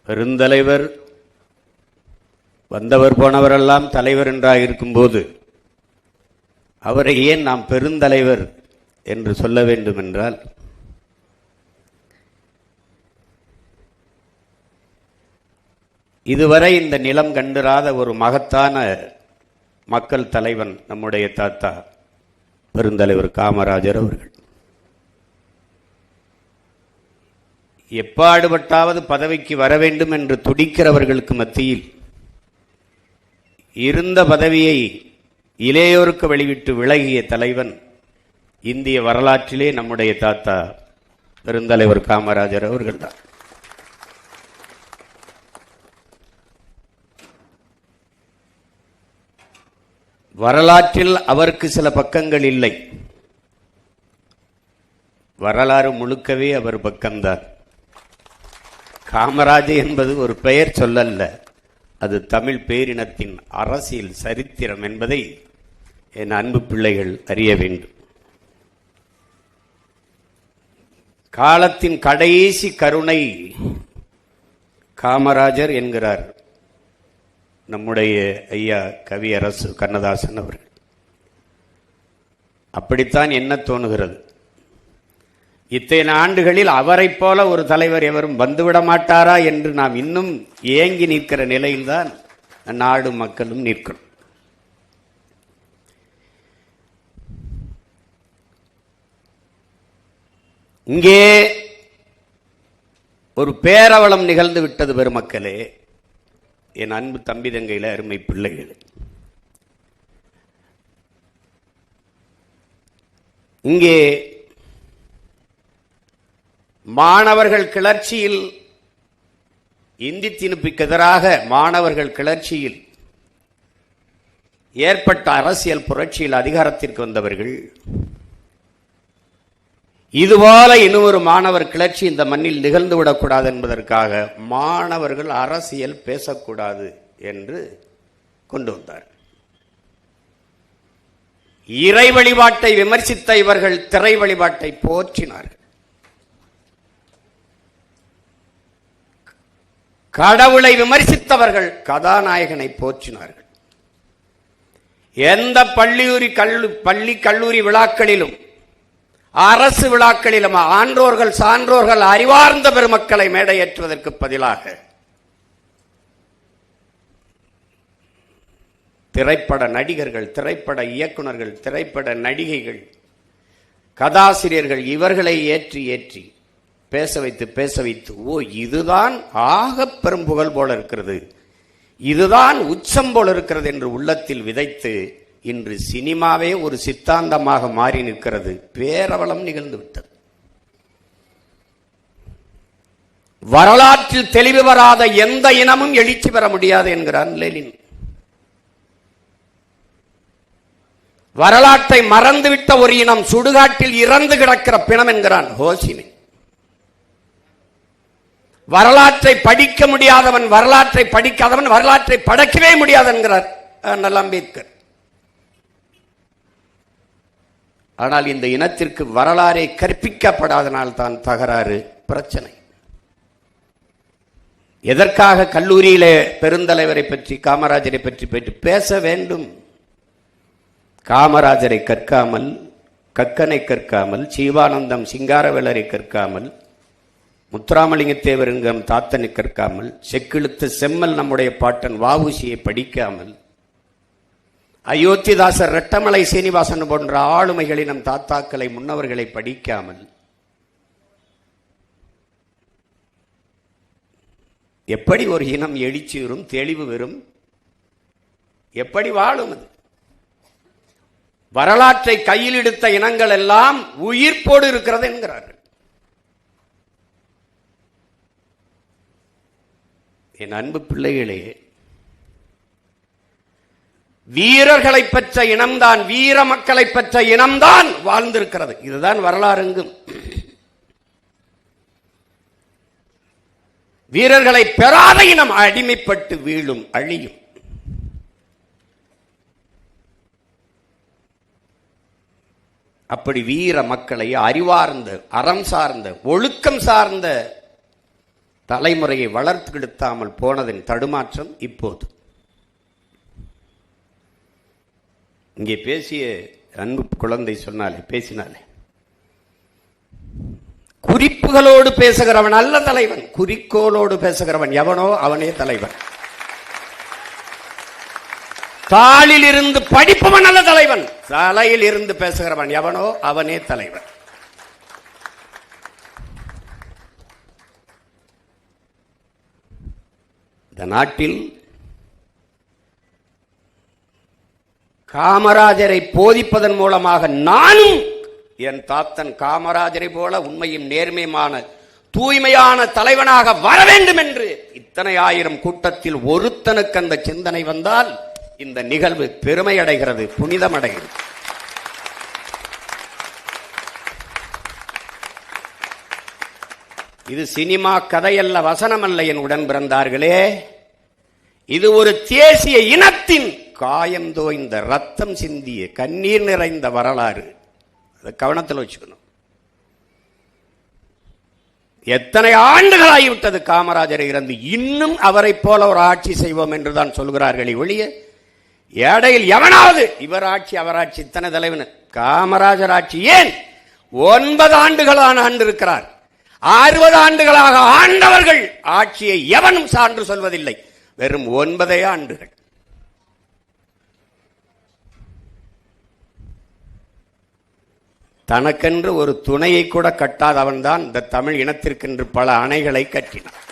பெருந்தலைவர் வந்தவர் போனவரெல்லாம் தலைவர் என்றாக இருக்கும்போது அவரை ஏன் நாம் பெருந்தலைவர் என்று சொல்ல வேண்டும் என்றால், இதுவரை இந்த நிலம் கண்டிராத ஒரு மகத்தான மக்கள் தலைவன் நம்முடைய தாத்தா பெருந்தலைவர் காமராஜர் அவர்கள். எப்பாடுபட்டாவது பதவிக்கு வர வேண்டும் என்று துடிக்கிறவர்களுக்கு மத்தியில் இருந்த பதவியை இளையோருக்கு வெளிவிட்டு விலகிய தலைவன் இந்திய வரலாற்றிலே நம்முடைய தாத்தா பெருந்தலைவர் காமராஜர் அவர்கள்தான். வரலாற்றில் அவருக்கு சில பக்கங்கள் இல்லை, வரலாறு முழுக்கவே அவர் பக்கம்தான். காமராஜ் என்பது ஒரு பெயர் சொல்லல்ல, அது தமிழ் பேரினத்தின் அரசியல் சரித்திரம் என்பதை என் அன்பு பிள்ளைகள் அறிய வேண்டும். காலத்தின் கடைசி கருணை காமராஜர் என்கிறார் நம்முடைய ஐயா கவியரசு கண்ணதாசன் அவர்கள். அப்படித்தான் என்ன தோணுகிறது, இத்தனை ஆண்டுகளில் அவரை போல ஒரு தலைவர் எவரும் வந்துவிட மாட்டாரா என்று நாம் இன்னும் ஏங்கி நிற்கிற நிலையில்தான் நாடு மக்களும் நிற்கிறோம். இங்கே ஒரு பேரவலம் நிகழ்ந்து விட்டது பெருமக்களே, என் அன்பு தம்பி தங்கையில அருமை பிள்ளைகளே. இங்கே மாணவர்கள் கிளர்ச்சியில், இந்தி திணிப்புக்கு எதிராக மாணவர்கள் கிளர்ச்சியில் ஏற்பட்ட அரசியல் புரட்சியில் அதிகாரத்திற்கு வந்தவர்கள் இதுபோல இன்னொரு மாணவர் கிளர்ச்சி இந்த மண்ணில் நிகழ்ந்துவிடக்கூடாது என்பதற்காக மாணவர்கள் அரசியல் பேசக்கூடாது என்று கொண்டு வந்தார். இறை வழிபாட்டை விமர்சித்த இவர்கள் திரை வழிபாட்டை போற்றினார்கள். கடவுளை விமர்சித்தவர்கள் கதாநாயகனை போற்றினார்கள். எந்த பள்ளி கல்லூரி விழாக்களிலும் அரசு விழாக்களிலும் ஆன்றோர்கள் சான்றோர்கள் அறிவார்ந்த பெருமக்களை மேடையேற்றுவதற்கு பதிலாக திரைப்பட நடிகர்கள், திரைப்பட இயக்குநர்கள், திரைப்பட நடிகைகள், கதாசிரியர்கள் இவர்களை ஏற்றி ஏற்றி பேச வைத்து ஓ இதுதான் ஆக பெரும் புகழ் போல இருக்கிறது, இதுதான் உச்சம் போல இருக்கிறது என்று உள்ளத்தில் விதைத்து இன்று சினிமாவே ஒரு சித்தாந்தமாக மாறி நிற்கிறது. பேரவலம் நிகழ்ந்து விட்டது. வரலாற்றில் தெளிவு வராத எந்த இனமும் எழுச்சி பெற முடியாது என்கிறார் லெனின். வரலாற்றை மறந்துவிட்ட ஒரு இனம் சுடுகாட்டில் இறந்து கிடக்கிற பிணம் என்கிறான் ஹோசிமி. வரலாற்றை படிக்க முடியாதவன், வரலாற்றை படிக்காதவன் வரலாற்றை படைக்கவே முடியாது என்கிறார் அண்ணல் அம்பேத்கர். ஆனால் இந்த இனத்திற்கு வரலாறை கற்பிக்கப்படாதனால் தான் தகராறு, பிரச்சனை. எதற்காக கல்லூரியிலே பெருந்தலைவரை பற்றி, காமராஜரை பற்றி பேச வேண்டும்? காமராஜரை கற்காமல், கக்கனை கற்காமல், ஜீவானந்தம் சிங்காரவேலரை கற்காமல், முத்துராமலிங்கத்தேவர் என்கிற தாத்தனை கற்காமல், செக்கிழுத்த செம்மல் நம்முடைய பாட்டன் வஉசியை படிக்காமல், அயோத்திதாசர் ரெட்டமலை சீனிவாசன் போன்ற ஆளுமைகளை நம் தாத்தாக்களை முன்னவர்களை படிக்காமல் எப்படி ஒரு இனம் எழுச்சி வரும், தெளிவு வரும், எப்படி வாழும்? அது வரலாற்றை கையில் எடுத்த இனங்கள் எல்லாம் உயிர்ப்போடு இருக்கிறது என்கிறார்கள். என் அன்பு பிள்ளைகளே, வீரர்களை பெற்ற இனம்தான், வீர மக்களை பெற்ற இனம்தான் வாழ்ந்திருக்கிறது. இதுதான் வரலாறுங்கும். வீரர்களை பெறாத இனம் அடிமைப்பட்டு வீழும், அழியும். அப்படி வீர மக்களை அறிவார்ந்த, அறம் சார்ந்த, ஒழுக்கம் சார்ந்த தலைமுறையை வளர்த்தெடுத்தாமல் போனதின் தடுமாற்றம் இப்போது. இங்கே பேசிய அன்பு குழந்தை பேசினாலே குறிப்புகளோடு பேசுகிறவன் அல்ல தலைவன், குறிக்கோளோடு பேசுகிறவன் எவனோ அவனே தலைவன். தாளில் இருந்து படிப்பவன் அல்ல தலைவன், தலையில் இருந்து பேசுகிறவன் எவனோ அவனே தலைவன். இந்த நாட்டில் காமராஜரை போதிப்பதன் மூலமாக நானும் என் தாத்தன் காமராஜரை போல உண்மையும் நேர்மையுமான தூய்மையான தலைவனாக வர வேண்டும் என்று இத்தனை ஆயிரம் கூட்டத்தில் ஒருத்தனுக்கு அந்த சிந்தனை வந்தால் இந்த நிகழ்வு பெருமை அடைகிறது, புனிதம் அடைகிறது. இது சினிமா கதையல்ல, வசனமல்ல என் உடன் பிறந்தார்களே. இது ஒரு தேசிய இனத்தின் காயந்தோய்ந்த ரத்தம் சிந்திய கண்ணீர் நிறைந்த வரலாறு. அதை கவனத்தில் வச்சுக்கணும். எத்தனை ஆண்டுகளாகிவிட்டது காமராஜர் இறந்து, இன்னும் அவரை போல ஒரு ஆட்சி செய்வோம் என்றுதான் சொல்கிறார்கள் ஒழிய ஏடையில் எவனாவது இவர் ஆட்சி அவர் ஆட்சி இத்தனை தலைவன் காமராஜர் ஆட்சி ஏன் 9 ஆண்டுகளான ஆண்டு இருக்கிறார். 60 ஆண்டுகளாக ஆண்டவர்கள் ஆட்சியை எவனும் சான்று சொல்வதில்லை, வெறும் 9 ஆண்டுகள். தனக்கென்று ஒரு துணையை கூட கட்டாதவன் தான் இந்த தமிழ் இனத்திற்கென்று பல அணைகளை கட்டினார்.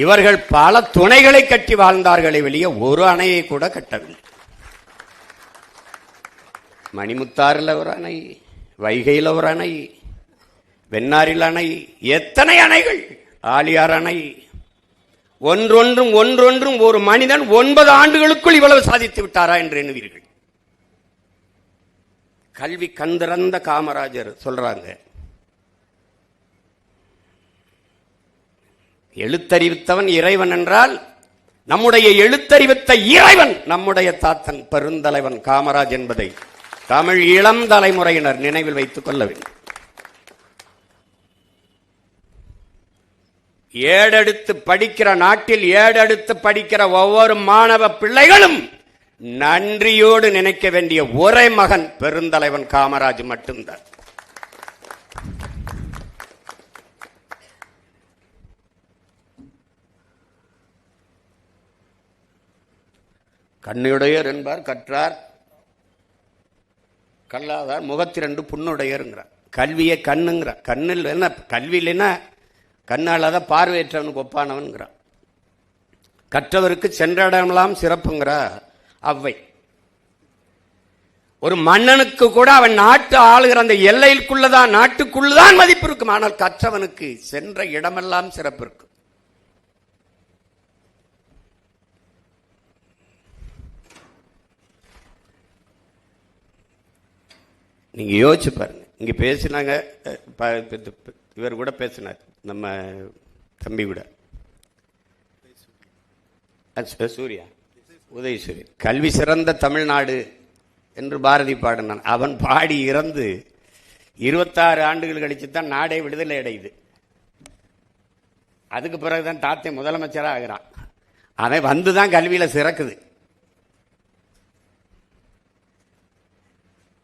இவர்கள் பல துணைகளை கட்டி வாழ்ந்தார்களே வெளியே ஒரு அணையை கூட கட்டவில்லை. மணிமுத்தாறில் ஒரு அணை, வைகையில் ஒரு அணை, வெண்ணாறில் அணை, எத்தனை அணைகள், ஆலியார் அணை. ஒன்றொன்றும் ஒரு மனிதன் 9 ஆண்டுகளுக்குள் இவ்வளவு சாதித்து விட்டாரா என்று எண்ணுவீர்கள். கல்வி கந்திறந்த காமராஜர் சொல்றாங்க, எழுத்தறிவித்தவன் இறைவன் என்றால் நம்முடைய எழுத்தறிவித்த இறைவன் நம்முடைய தாத்தன் பெருந்தலைவன் காமராஜ் என்பதை தமிழ் இளம் தலைமுறையினர் நினைவில் வைத்துக் கொள்ள வேண்டும். ஏடெடுத்து படிக்கிற நாட்டில் ஏடெடுத்து படிக்கிற ஒவ்வொரு மாணவ பிள்ளைகளும் நன்றியோடு நினைக்க வேண்டிய ஒரே மகன் பெருந்தலைவன் காமராஜ் மட்டும்தான். கண்ணுடையர் என்பார் கற்றார், கல்லாதார் முகத்திரண்டு புண்ணுடையருங்கிறார். கல்வியை கண்ணுங்கிறார். கண்ணில் என்ன கல்வி இல்லைன்னா கண்ணாலாத பார்வையற்றவனுக்கு ஒப்பானவன்கிறான். கற்றவருக்கு சென்ற இடமெல்லாம் சிறப்புங்கிறா அவ்வை. ஒரு மன்னனுக்கு கூட அவன் நாட்டு ஆளுகிற அந்த எல்லைக்குள்ளதான் நாட்டுக்குள்ளதான் மதிப்பு இருக்கும். ஆனால் கற்றவனுக்கு சென்ற இடமெல்லாம் சிறப்பு இருக்கும். நீங்க யோசிச்சு பாருங்க. இங்க பேசினாங்க, இவர் கூட பேசினார், நம்ம தம்பி கூட, சூர்யா உதயசூரியன். கல்வி சிறந்த தமிழ்நாடு என்று பாரதி பாடினான். அவன் பாடி இறந்து 26 ஆண்டுகள் கழிச்சு தான் நாடே விடுதலை அடையுது. அதுக்கு பிறகுதான் தாத்தை முதலமைச்சராக ஆகிறான். அவன் வந்துதான் கல்வியில சிறக்குது.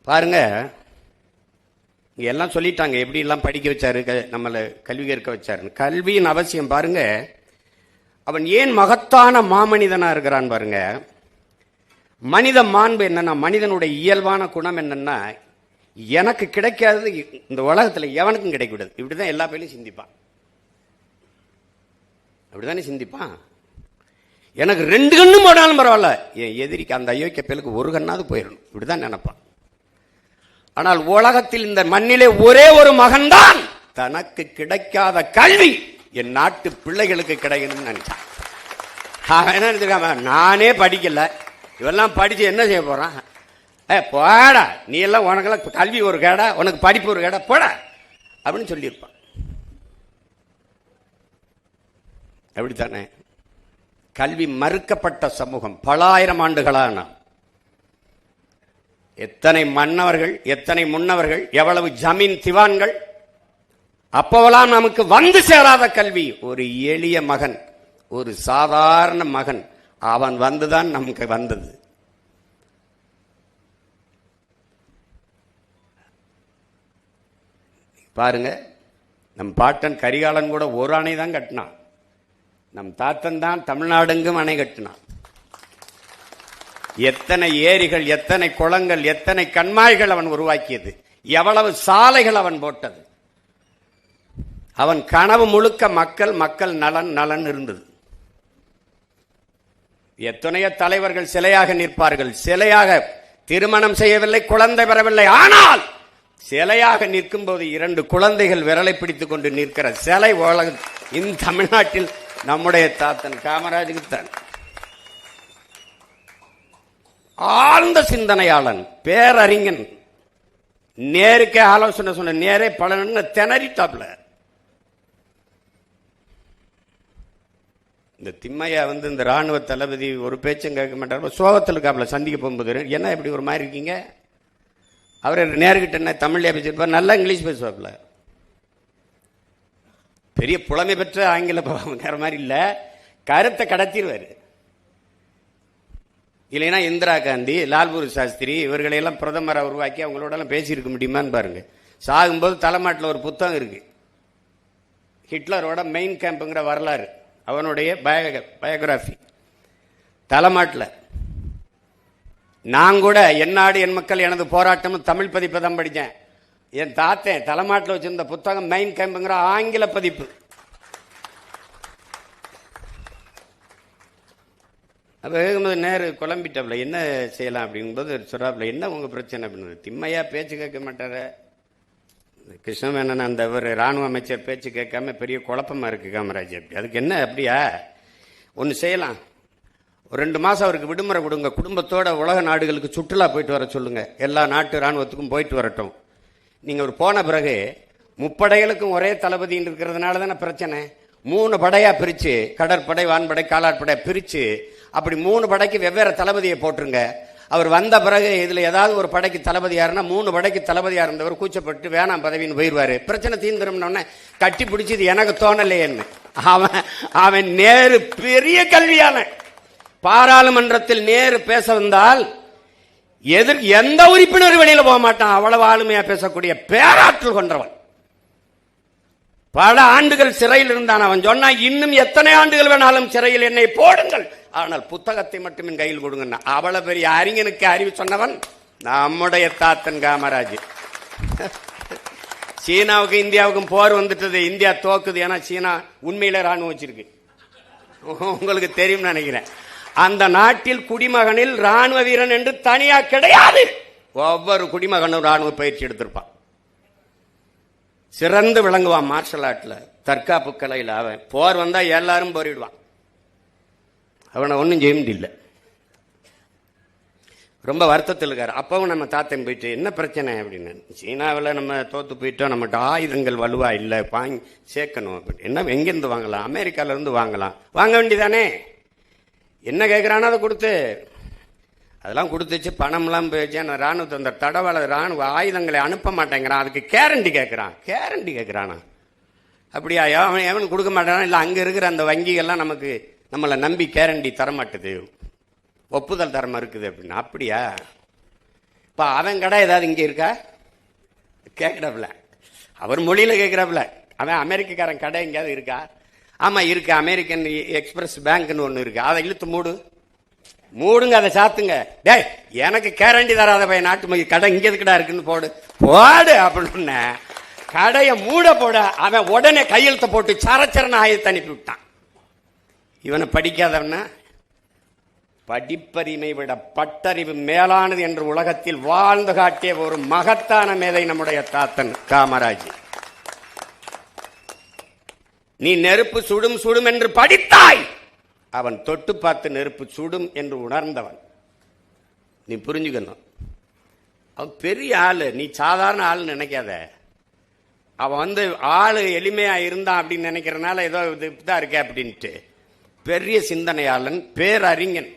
பாருங்க, எல்லாம் சொல்லிட்டாங்க எப்படி எல்லாம் படிக்க வச்சாரு, நம்மளை கல்வி கற்க வச்சாரு. கல்வியின் அவசியம் பாருங்க. அவன் ஏன் மகத்தான மாமனிதனா இருக்கிறான் பாருங்க. மனித மாண்பு என்னன்னா, மனிதனுடைய இயல்பான குணம் என்னன்னா, எனக்கு கிடைக்காதது இந்த உலகத்தில் எவனுக்கும் கிடைக்கூடாது. இப்படிதான் எல்லா பேரையும் சிந்திப்பான். அப்படித்தானே சிந்திப்பான். எனக்கு 2 கண்ணும் போனாலும் பரவாயில்ல, என் எதிரிக்கு அந்த அயோக்கிய பேருக்கு 1 கண்ணாவது போயிடணும், இப்படிதான் நினைப்பான். ஆனால் உலகத்தில் இந்த மண்ணிலே ஒரே ஒரு மகன்தான் தனக்கு கிடைக்காத கல்வி என் நாட்டு பிள்ளைகளுக்கு கிடைக்கணும்னு நினைச்சான். என்ன நினைச்சிருக்கான், நானே படிக்கல, இவெல்லாம் படிச்சு என்ன செய்ய போறான், போடா நீ எல்லாம், உனக்கெல்லாம் கல்வி ஒரு கேடா, உனக்கு படிப்பு ஒரு கேடா, போடா அப்படின்னு சொல்லியிருப்பான். அப்படித்தானே கல்வி மறுக்கப்பட்ட சமூகம் பல ஆயிரம் ஆண்டுகளான எத்தனை மன்னவர்கள், எத்தனை முன்னவர்கள், எவ்வளவு ஜமீன் திவான்கள், அப்போவெல்லாம் நமக்கு வந்து சேராத கல்வி. ஒரு எளிய மகன், ஒரு சாதாரண மகன், அவன் வந்துதான் நமக்கு வந்தது. பாருங்க, நம் பாட்டன் கரிகாலன் கூட ஒரு அணை தான் கட்டினான். நம் தாத்தன் தான் தமிழ்நாடெங்கும் அணை கட்டினான். எத்தனை ஏரிகள், எத்தனை குளங்கள், எத்தனை கண்மாய்கள் அவன் உருவாக்கியது, எவ்வளவு சாலைகள் அவன் போட்டது. அவன் கனவு முழுக்க மக்கள், மக்கள் நலன், நலன் இருந்தது. எத்தனையோ தலைவர்கள் சிலையாக நிற்பார்கள். சிலையாக திருமணம் செய்யவில்லை, குழந்தை பெறவில்லை, ஆனால் சிலையாக நிற்கும் போது 2 குழந்தைகள் விரலை பிடித்துக் கொண்டு நிற்கிற சிலை உலக இந்த தமிழ்நாட்டில் நம்முடைய தாத்தன் காமராஜுக்கு தான். ஆழ்ந்த சிந்தனையாளன், பேரறிஞன், நேருக்கே ஆலோசனை சொன்ன, நேரே பல திணறிட்டாப்ல. இந்த திம்மையா இந்த ராணுவ தளபதி ஒரு பேச்சும் கேட்க மாட்டார். சோகத்தில் இருக்காப்ல. சந்திக்க போகும்போது, என்ன இப்படி ஒரு மாதிரி இருக்கீங்க? அவர் நேருகிட்ட என்ன தமிழ்ல பேசியிருப்பார், நல்லா இங்கிலீஷ் பேசுவாப்ல. பெரிய புலமை பெற்ற ஆங்கில மாதிரி இல்ல, கருத்தை கடத்திடுவாரு. இல்லைன்னா இந்திரா காந்தி, லால்பூர் சாஸ்திரி இவர்களையெல்லாம் பிரதமரை உருவாக்கி அவங்களோட எல்லாம் பேசியிருக்க முடியுமான்னு பாருங்க. சாகும்போது தலைமாட்டில் ஒரு புத்தகம் இருக்கு, ஹிட்லரோட மெயின் கேம்புங்கிற வரலாறு, அவனுடைய பயோகிராஃபி தலைமாட்டில். நான் கூட என் நாடு என் மக்கள் எனது போராட்டம் தமிழ் பதிப்பை தான் படித்தேன். என் தாத்தன் தலைமாட்டில் வச்சிருந்த புத்தகம் மெயின் கேம்புங்கிற ஆங்கில பதிப்பு. அப்போ கேட்கும்போது நேரு குழம்பிட்டாப்ல, என்ன செய்யலாம் அப்படிங்கும்போது சொல்றாப்புல, என்ன உங்க பிரச்சனை அப்படின்னு. திம்மையா பேச்சு கேட்க மாட்டார, கிருஷ்ணமேனன் அந்த ஒரு ராணுவ அமைச்சர் பேச்சு கேட்காம பெரிய குழப்பமா இருக்கு காமராஜ். அப்படி அதுக்கு என்ன, அப்படியா ஒன்று செய்யலாம், ஒரு 2 மாதம் அவருக்கு விடுமுறை கொடுங்க, குடும்பத்தோட உலக நாடுகளுக்கு சுற்றுலா போயிட்டு வர சொல்லுங்க, எல்லா நாட்டு ராணுவத்துக்கும் போயிட்டு வரட்டும். நீங்கள் ஒரு போன பிறகு முப்படைகளுக்கும் ஒரே தளபதின்னு இருக்கிறதுனால தானே பிரச்சனை. 3 படையாக பிரித்து, கடற்படை, வான்படை, காலாட்படை பிரித்து, அப்படி 3 படைக்கு வெவ்வேறு தளபதியை போட்டுருங்க. அவர் வந்த பிறகு இதில் ஏதாவது ஒரு படைக்கு தளபதி யாருன்னா 3 படைக்கு தளபதியாக இருந்தவர் கூச்சப்பட்டு வேணாம் பதவின்னு போயிடுவார். பிரச்சனை தீர்ந்துரும்னோடனே கட்டி பிடிச்சது எனக்கு தோணலையேன்னு. அவன் நேரு பெரிய கல்வியான, பாராளுமன்றத்தில் நேரு பேச வந்தால் எந்த உறுப்பினர் வெளியில போக மாட்டான். அவ்வளவு ஆளுமையா பேசக்கூடிய பேராற்றல் கொண்டவன். பல ஆண்டுகள் சிறையில் இருந்தான். அவன் சொன்னா, இன்னும் எத்தனை ஆண்டுகள் வேணாலும் சிறையில் என்னை போடுங்கள், ஆனால் புத்தகத்தை மட்டும் என் கையில் கொடுங்க. அவ்வளவு பெரிய அறிஞனுக்கு அறிவு சொன்னவன் நம்முடைய தாத்தன் காமராஜ். சீனாவுக்கும் இந்தியாவுக்கும் போர் வந்துட்டது, இந்தியா தோக்குது. ஏன்னா சீனா உண்மையில ராணுவம் வச்சிருக்கு, உங்களுக்கு தெரியும் நினைக்கிறேன். அந்த நாட்டில் குடிமகனில் ராணுவ வீரன் என்று தனியா கிடையாது. ஒவ்வொரு குடிமகனும் ராணுவ பயிற்சி எடுத்திருப்பான், சிறந்து விளங்குவான் மார்ஷல் ஆர்ட்ல, தற்காப்பு கலையில். அவன் போர் வந்தா எல்லாரும் போரிடுவான், அவனை ஒன்றும் செய்ய முடியல. ரொம்ப வருத்தத்தில் இருக்காரு. அப்பவும் நம்ம தாத்தன் போயிட்டு, என்ன பிரச்சனை அப்படின்னு, சீனாவில் நம்ம தோத்து போயிட்டோம், நம்மகிட்ட ஆயுதங்கள் வலுவா இல்லை, வாங்கி சேர்க்கணும் அப்படின்னு. என்ன எங்கிருந்து வாங்கலாம், அமெரிக்கால இருந்து வாங்கலாம், வாங்க வேண்டியதானே. என்ன கேட்குறானோ அதை கொடுத்து, அதெல்லாம் கொடுத்துச்சு, பணம்லாம் போயிடுச்சு. ராணுவத்தை அந்த தடவாள ராணுவ ஆயுதங்களை அனுப்ப மாட்டேங்கிறான், அதுக்கு கேரண்டி கேட்குறான். கேரண்டி கேட்குறானா? அப்படியா? அவன் கொடுக்க மாட்டானா? இல்லை, அங்கே இருக்கிற அந்த வங்கிகள்லாம் நமக்கு நம்மளை நம்பி கேரண்டி தரமாட்டுது, ஒப்புதல் தரமா இருக்குது அப்படின்னு. அப்படியா? இப்போ அவன் கடை ஏதாவது இங்கே இருக்கா கேட்குறாப்புல, அவர் மொழியில் கேட்குறாப்புல. அவன் அமெரிக்காரன் கடை எங்கேயாவது இருக்கா? ஆமா இருக்கு, அமெரிக்கன் எக்ஸ்பிரஸ் பேங்க்னு ஒன்று இருக்கு, அதை இழுத்து மூடுங்க, அதை சாத்துங்க. டேய், எனக்கு கேரண்டி தராத பையன் நாட்டு மொழி கடை இங்கே எதுக்குடா இருக்குன்னு போடு அப்படின்னு கடையை மூட போட அவன் உடனே கையெழுத்த போட்டு சரச்சரன ஆயத்தை அனுப்பி விட்டான். இவனை படிக்காதவனா, படிப்பறிமை விட பட்டறிவு மேலானது என்று உலகத்தில் வாழ்ந்து காட்டிய ஒரு மகத்தான மேதை நம்முடைய தாத்தன் காமராஜ். நீ நெருப்பு சுடும் சுடும் என்று படித்தாய், அவன் தொட்டு பார்த்து நெருப்பு சுடும் என்று உணர்ந்தவன். நீ புரிஞ்சுக்கணும், அவன் பெரிய ஆளு, நீ சாதாரண ஆள் நினைக்காத. அவன் ஆளு எளிமையா இருந்தான் அப்படின்னு நினைக்கிறனால ஏதோ இதுதான் இருக்க அப்படின்ட்டு. பெரிய சிந்தனையாளன், பேரறிஞன்.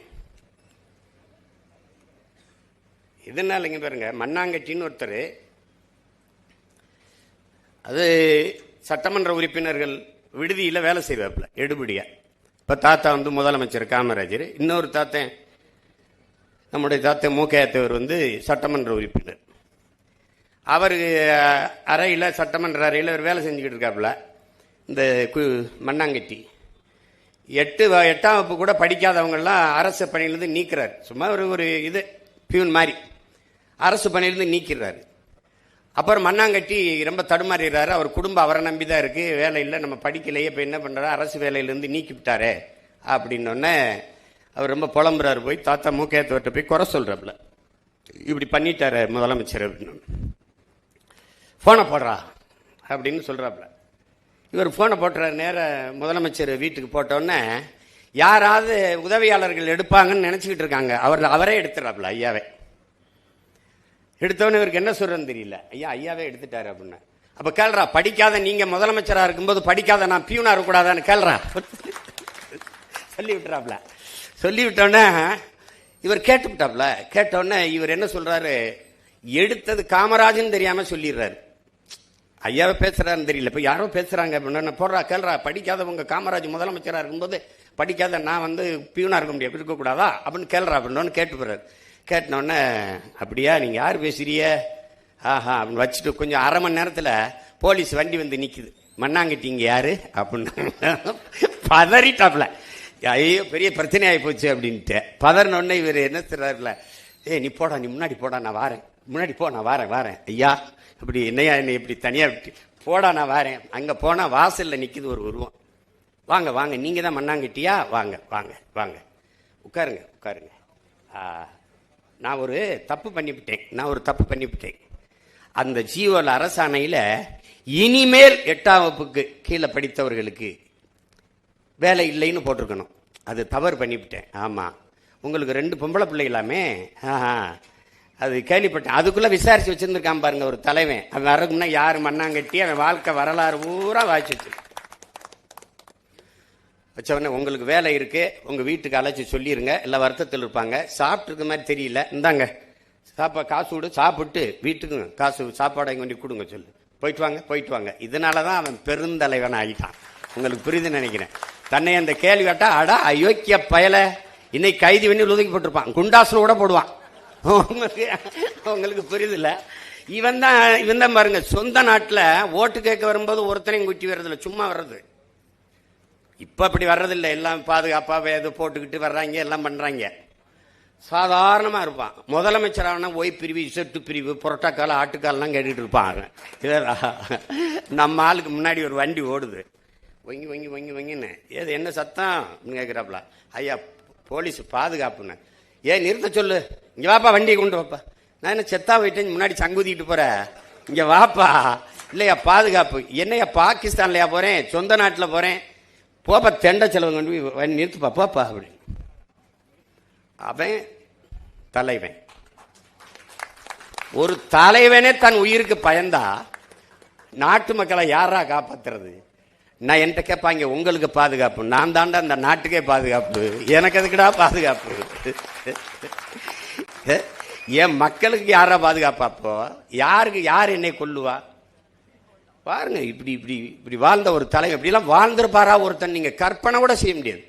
இதனால இங்க பாருங்க, மண்ணாங்கட்டின்னு ஒருத்தர், அது சட்டமன்ற உறுப்பினர்கள் விடுதியில் வேலை செய்வாப்புல எடுபடியா. இப்போ தாத்தா வந்து முதலமைச்சர் காமராஜர், இன்னொரு தாத்தன் நம்முடைய தாத்தன் மூக்கையாத்தவர் வந்து சட்டமன்ற உறுப்பினர். அவர் அறையில் சட்டமன்ற அறையில் அவர் வேலை செஞ்சுக்கிட்டு இருக்காப்புல. இந்த மண்ணாங்கட்டி 8ஆம் வகுப்பு கூட படிக்காதவங்கெல்லாம் அரசு பணியிலிருந்து நீக்கிறார். சும்மா ஒரு இது பியூன் மாதிரி அரசு பணியிலிருந்து நீக்கிறாரு. அப்புறம் மண்ணாங்கட்டி ரொம்ப தடுமாறுகிறாரு. அவர் குடும்பம் அவரை நம்பி தான் இருக்கு, வேலை இல்லை, நம்ம படிக்கலையே, இப்போ என்ன பண்ணுறாரு, அரசு வேலையிலேருந்து நீக்கி விட்டாரே அப்படின்னோடனே அவர் ரொம்ப புலம்புறாரு. போய் தாத்தா மூக்கையத்தவர்கிட்ட போய் குறை சொல்றாப்புல, இப்படி பண்ணிட்டாரு முதலமைச்சர் அப்படின்னு. ஃபோனை போடுறா அப்படின்னு சொல்றாப்புல. இவர் ஃபோனை போட்டுறாரு. நேர முதலமைச்சர் வீட்டுக்கு போட்டோன்னே யாராவது உதவியாளர்கள் எடுப்பாங்கன்னு நினச்சிக்கிட்டு இருக்காங்க. அவரே எடுத்துறாப்புல. ஐயாவே எடுத்தவனே இவருக்கு என்ன சொல்றன்னு தெரியல. ஐயாவே எடுத்துட்டாரு அப்படின்னு. அப்ப கேள்றா, படிக்காத நீங்க முதலமைச்சரா இருக்கும்போது படிக்காத நான் பியூனா இருக்கக்கூடாதான்னு கேள்றா சொல்லி விட்டுறாப்ல. சொல்லி விட்டோன்னே இவர் கேட்டுவிட்டாப்ல. கேட்டோடனே இவர் என்ன சொல்றாரு, எடுத்தது காமராஜன் தெரியாம சொல்லிடுறாரு. ஐயாவை பேசுறாருன்னு தெரியல, இப்ப யாரோ பேசுறாங்க அப்படின்னு. போடுறா கேள்றா, படிக்காதவங்க காமராஜ் முதலமைச்சரா இருக்கும்போது படிக்காத நான் வந்து பியூனா இருக்க முடியாது, இருக்கக்கூடாதா அப்படின்னு கேள்றா அப்படின்னு கேட்டு போறாரு. கேட்டனோடனே அப்படியா, நீங்க யார் பேசுறிய, ஆஹா அப்படின்னு வச்சுட்டு கொஞ்சம் அரை மணி நேரத்தில் போலீஸ் வண்டி வந்து நிற்குது. மண்ணாங்கட்டிங்க யாரு அப்படின்னு பதறிட்டாப்ல. ஐயோ பெரிய பிரச்சனை ஆகி போச்சு அப்படின்ட்டு பதறினோடனே இவர் என்ன சொல்றாருல, நீ போடா, நீ முன்னாடி போடா, நான் வாரேன், முன்னாடி போ, நான் வாரேன் ஐயா, இப்படி என்னையா என்னை இப்படி தனியாக விட்டு போடா, நான் வாரேன். அங்கே போனால் வாசலில் நிற்குது ஒரு உருவம். வாங்க வாங்க, நீங்கள் தான் மண்ணாங்கட்டியா, வாங்க வாங்க வாங்க, உட்காருங்க உட்காருங்க. நான் ஒரு தப்பு பண்ணிவிட்டேன். அந்த ஜியோல அரசாணையில் இனிமேல் 8ஆம் வகுப்புக்கு கீழே படித்தவர்களுக்கு வேலை இல்லைன்னு போட்டிருக்கணும். அது தவறு பண்ணிவிட்டேன். ஆமாம், உங்களுக்கு 2 பொம்பளை பிள்ளைகளாமே, அது கேள்விப்பட்டேன். அதுக்குள்ளே விசாரிச்சு வச்சுருந்துருக்கான் பாருங்க ஒரு தலைவன். அவன் வரக்குன்னா யார் மண்ணாங்கட்டி, அவன் வாழ்க்கை வரலாறு பூரா வாய்ச்சி வச்சவொடனே உங்களுக்கு வேலை இருக்கு, உங்க வீட்டுக்கு அழைச்சி சொல்லிருங்க, எல்லாம் வருத்தத்தில் இருப்பாங்க, சாப்பிட்டு இருக்க மாதிரி தெரியல, இந்தாங்க காசு விடு, சாப்பிட்டு வீட்டுக்கு காசு சாப்பாடை கொண்டு கொடுங்க சொல்லு, போயிட்டு வாங்க. இதனாலதான் அவன் பெருந்தலைவன் ஆகிட்டான். உங்களுக்கு புரியுதுன்னு நினைக்கிறேன். தன்னை அந்த கேள்வி கேட்டா, அடா அயோக்கிய பயல, இன்னைக்கு கைது பண்ணி ஒதுக்கி போட்டிருப்பான், குண்டாசனம் கூட போடுவான். உங்களுக்கு புரியுது இல்ல? இவன் தான் பாருங்க, சொந்த நாட்டில் ஓட்டு கேட்க வரும்போது ஒருத்தனையும் குட்டி வர்றதில்ல, சும்மா வர்றது. இப்ப அப்படி வர்றதில்லை, எல்லாம் பாதுகாப்பாக எது போட்டுக்கிட்டு வர்றாங்க, எல்லாம் பண்றாங்க. சாதாரணமா இருப்பான். முதலமைச்சரான ஒய் பிரிவு, இசட்டு பிரிவு, புரோட்டோக்கால், ஆட்டுக்கால்லாம் கேட்டுட்டு இருப்பான். நம்ம ஆளுக்கு முன்னாடி ஒரு வண்டி ஓடுது, வங்கின்னு, ஏது என்ன சத்தம் கேட்கிறாப்ல. ஐயா போலீஸ் பாதுகாப்புன்னு. ஏன் நிறுத்த சொல்லு, இங்க வாப்பா, வண்டியை கொண்டு வாப்பா. நான் என்ன செத்தா போயிட்டேன், முன்னாடி சங்குதிட்டு போற, இங்க வாப்பா. இல்லையா பாதுகாப்பு, என்னையா பாகிஸ்தான்லயா போறேன், சொந்த நாட்டில் போறேன், போப்பா, தெண்ட செலவு கொண்டு போய் நிறுத்துப்பா போப்பா அப்படின்னு. அவன் தலைவன். ஒரு தலைவனே தன் உயிருக்கு பயந்தா நாட்டு மக்களை யாரா காப்பாத்துறது? நான் என்கிட்ட கேட்பாங்க, உங்களுக்கு பாதுகாப்பு, நான் தாண்டா அந்த நாட்டுக்கே பாதுகாப்பு, எனக்கு எதுக்குடா பாதுகாப்பு? என் மக்களுக்கு யாரா பாதுகாப்பாப்போ? யார் என்னை கொல்லுவா? பாருங்க, இப்படி வாழ்ந்த ஒரு தலைவர், இப்படிலாம் வாழ்ந்திருப்பாரா ஒருத்தன்? நீங்க கற்பனை கூட செய்ய முடியாது.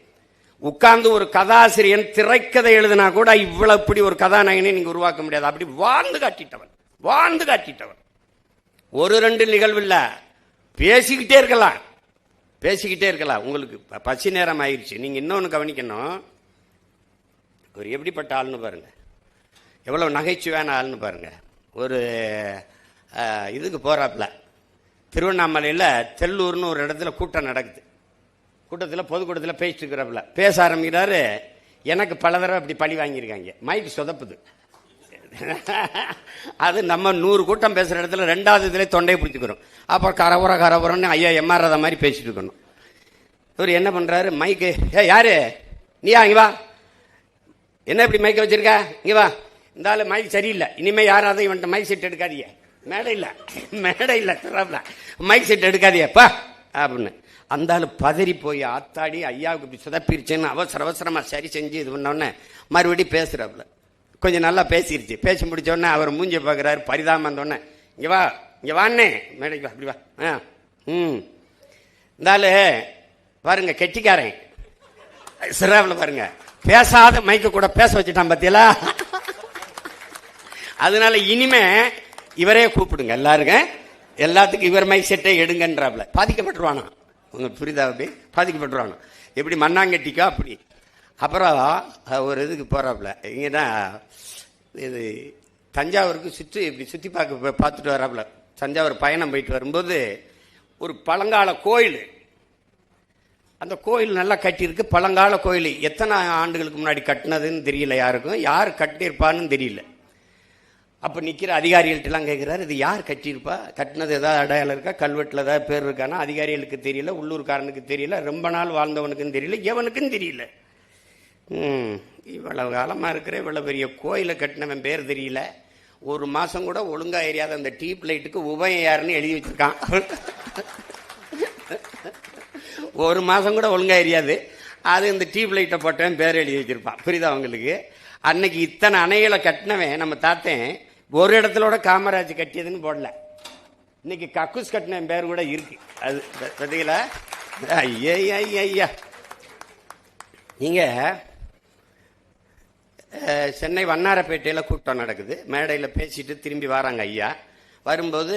உட்கார்ந்து ஒரு கதாசிரியன் திரைக்கதை எழுதினா கூட இவ்வளவு இப்படி ஒரு கதாநாயகனை நீங்க உருவாக்க முடியாது. அப்படி வாழ்ந்து காட்டிட்டவன். ஒரு 2 நிகழ்வு இல்ல, பேசிக்கிட்டே இருக்கலாம். உங்களுக்கு பசி நேரம் ஆயிடுச்சு. நீங்க இன்னொன்னு கவனிக்கணும், ஒரு எப்படிப்பட்ட ஆள்னு பாருங்க, எவ்வளவு நகைச்சுவையான ஆள்னு பாருங்க. ஒரு இதுக்கு போறாப்ல, திருவண்ணாமலையில் தெல்லூர்னு ஒரு இடத்துல கூட்டம் நடக்குது. கூட்டத்தில் பொதுக்கூட்டத்தில் பேசிட்டு இருக்கிறப்பல பேச ஆரம்பிக்கிறாரு. எனக்கு பல தடவை இப்படி பழி வாங்கியிருக்காங்க, மைக்கு சொதப்புது. அது நம்ம 100 கூட்டம் பேசுகிற இடத்துல 2வது இதில் தொண்டையை பிடிச்சிக்கிறோம். அப்புறம் கரபுரன்னு ஐயா எம்ஆர்றத மாதிரி பேசிட்டு இருக்கணும். இவர் என்ன பண்ணுறாரு, மைக்கு, யாரு நீயா, இங்கே வா, என்ன இப்படி மைக்கை வச்சிருக்க, இங்கே வா, இந்த ஆள் மைக் சரியில்லை, இனிமேல் யாராவது இவன்ட்ட மைக் செட் எடுக்காதீங்க, மேடை இல்லை தராப்ல, மைக் செட் எடுக்காதியப்பா அப்படின்னு. அந்த ஆள் பதறி போய், ஆத்தாடி ஐயாவுக்கு இப்படி சுதப்பிருச்சுன்னு அவசரமா சரி செஞ்சு இது பண்ணோடனே மறுபடியும் பேசுறாப்ல. கொஞ்சம் நல்லா பேசிருச்சு. பேசி முடிச்சோடனே அவர் மூஞ்சி பார்க்குறாரு, பரிதாபம் வந்தோடனே, இங்கே வாண்ணே மேடைக்கு வா, இப்படி வா, இருந்தாலு பாருங்க கெட்டிக்காரன் சிறாவில் பாருங்க, பேசாத மைக்க கூட பேச வச்சுட்டான் பத்தியலா. அதனால இனிமே இவரே கூப்பிடுங்க எல்லாருங்க, எல்லாத்துக்கும் இவர் மைக் செட்டை எடுங்கன்றாப்ல. பாதிக்கப்பட்டுருவானா உங்களுக்கு புரியுதா? அப்படி பாதிக்கப்பட்டுருவானா எப்படி மண்ணாங்கட்டிக்கோ அப்படி. அப்புறம் ஒரு இதுக்கு போறாப்புல, இங்கன்னா இது தஞ்சாவூருக்கு இப்படி சுற்றி பார்த்துட்டு வராப்புல. தஞ்சாவூர் பயணம் போயிட்டு வரும்போது ஒரு பழங்கால கோயில், அந்த கோயில் நல்லா கட்டியிருக்கு, பழங்கால கோயில். எத்தனை ஆண்டுகளுக்கு முன்னாடி கட்டினதுன்னு தெரியல யாருக்கும், யார் கட்டியிருப்பான்னு தெரியல. அப்போ நிற்கிற அதிகாரிகள்ட்டெல்லாம் கேட்குறாரு, இது யார் கட்டியிருப்பா, கட்டினது ஏதாவது அடையாளம் இருக்கா, கல்வெட்டில் ஏதாவது பேர் இருக்கானா? அதிகாரிகளுக்கு தெரியல, உள்ளூர்காரனுக்கு தெரியல, ரொம்ப நாள் வாழ்ந்தவனுக்கும் தெரியல, எவனுக்கும் தெரியல. இவ்வளவு காலமாக இருக்கிற இவ்வளோ பெரிய கோயிலை கட்டினவன் பேர் தெரியல, ஒரு மாதம் கூட ஒழுங்காக எரியாத அந்த டியூப் லைட்டுக்கு உபயம் யாருன்னு எழுதி வச்சிருக்கான். ஒரு மாதம் கூட ஒழுங்காக எரியாது, அது இந்த டியூப் லைட்டை போட்டவன் பேர் எழுதி வச்சிருப்பான். புரியுதா அவங்களுக்கு? அன்னைக்கு இத்தனை அணைகளை கட்டினவன் நம்ம தாத்தன் ஒரு இடத்துல காமராஜ் கட்டியதுன்னு போடல, இன்னைக்கு கக்கூஸ் கட்டின பேர் கூட இருக்கு. அது பார்த்தீங்களா? ஐயா ஐயா, நீங்க சென்னை வண்ணாரப்பேட்டையில் கூட்டம் நடக்குது, மேடையில் பேசிட்டு திரும்பி வராங்க ஐயா. வரும்போது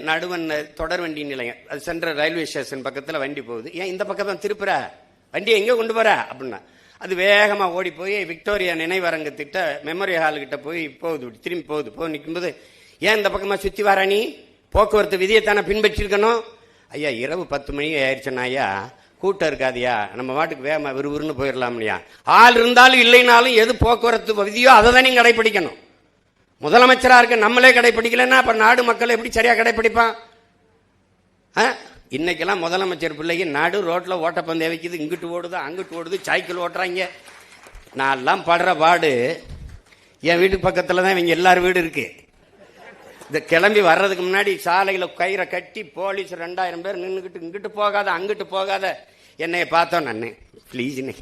நடுவன் தொடர் வண்டி நிலையம், அது சென்ட்ரல் ரயில்வே ஸ்டேஷன் பக்கத்தில் வண்டி போகுது. ஏன் இந்த பக்கம் தான் திருப்புற, வண்டியை எங்கே கொண்டு போற அப்படின்னா, அது வேகமாக ஓடி போய் விக்டோரியா நினைவரங்கத்திட்ட மெமோரி ஹால்கிட்ட போய் போகுது, திரும்பி போகுது. நிற்கும்போது, ஏன் இந்த பக்கமாக சுற்றி வர, நீ போக்குவரத்து விதியை தானே பின்பற்றிருக்கணும். ஐயா இரவு 10 மணி ஆயிடுச்சுன்னா ஐயா கூட்டம் இருக்காதியா, நம்ம வாட்டுக்கு வேகமாக விறுவிறுன்னு போயிடலாம் இல்லையா. ஆள் இருந்தாலும் இல்லைனாலும் எது போக்குவரத்து விதியோ அதை தான் நீங்கள் கடைப்பிடிக்கணும். முதலமைச்சராக இருக்க நம்மளே கடைப்பிடிக்கலன்னா அப்போ நாடு மக்கள் எப்படி சரியாக கடைப்பிடிப்பான்? இன்னைக்கெல்லாம் முதலமைச்சர் பிள்ளைக்கு நாடு ரோட்டில் ஓட்டப்பந்தயம் வைக்குது, இங்கிட்டு ஓடுது அங்கிட்டு ஓடுது, சைக்கிள் ஓட்டுறாங்க. நான்லாம் படுற பாடு, என் வீட்டு பக்கத்தில் தான் இவங்க எல்லாரும் வீடு இருக்கு. இந்த கிளம்பி வர்றதுக்கு முன்னாடி சாலையில் கயிறை கட்டி போலீஸ் 2000 பேர் நின்றுக்கிட்டு, இங்கிட்டு போகாத அங்கிட்டு போகாத. என்னைய பார்த்தோம் நான், ப்ளீஸ்னு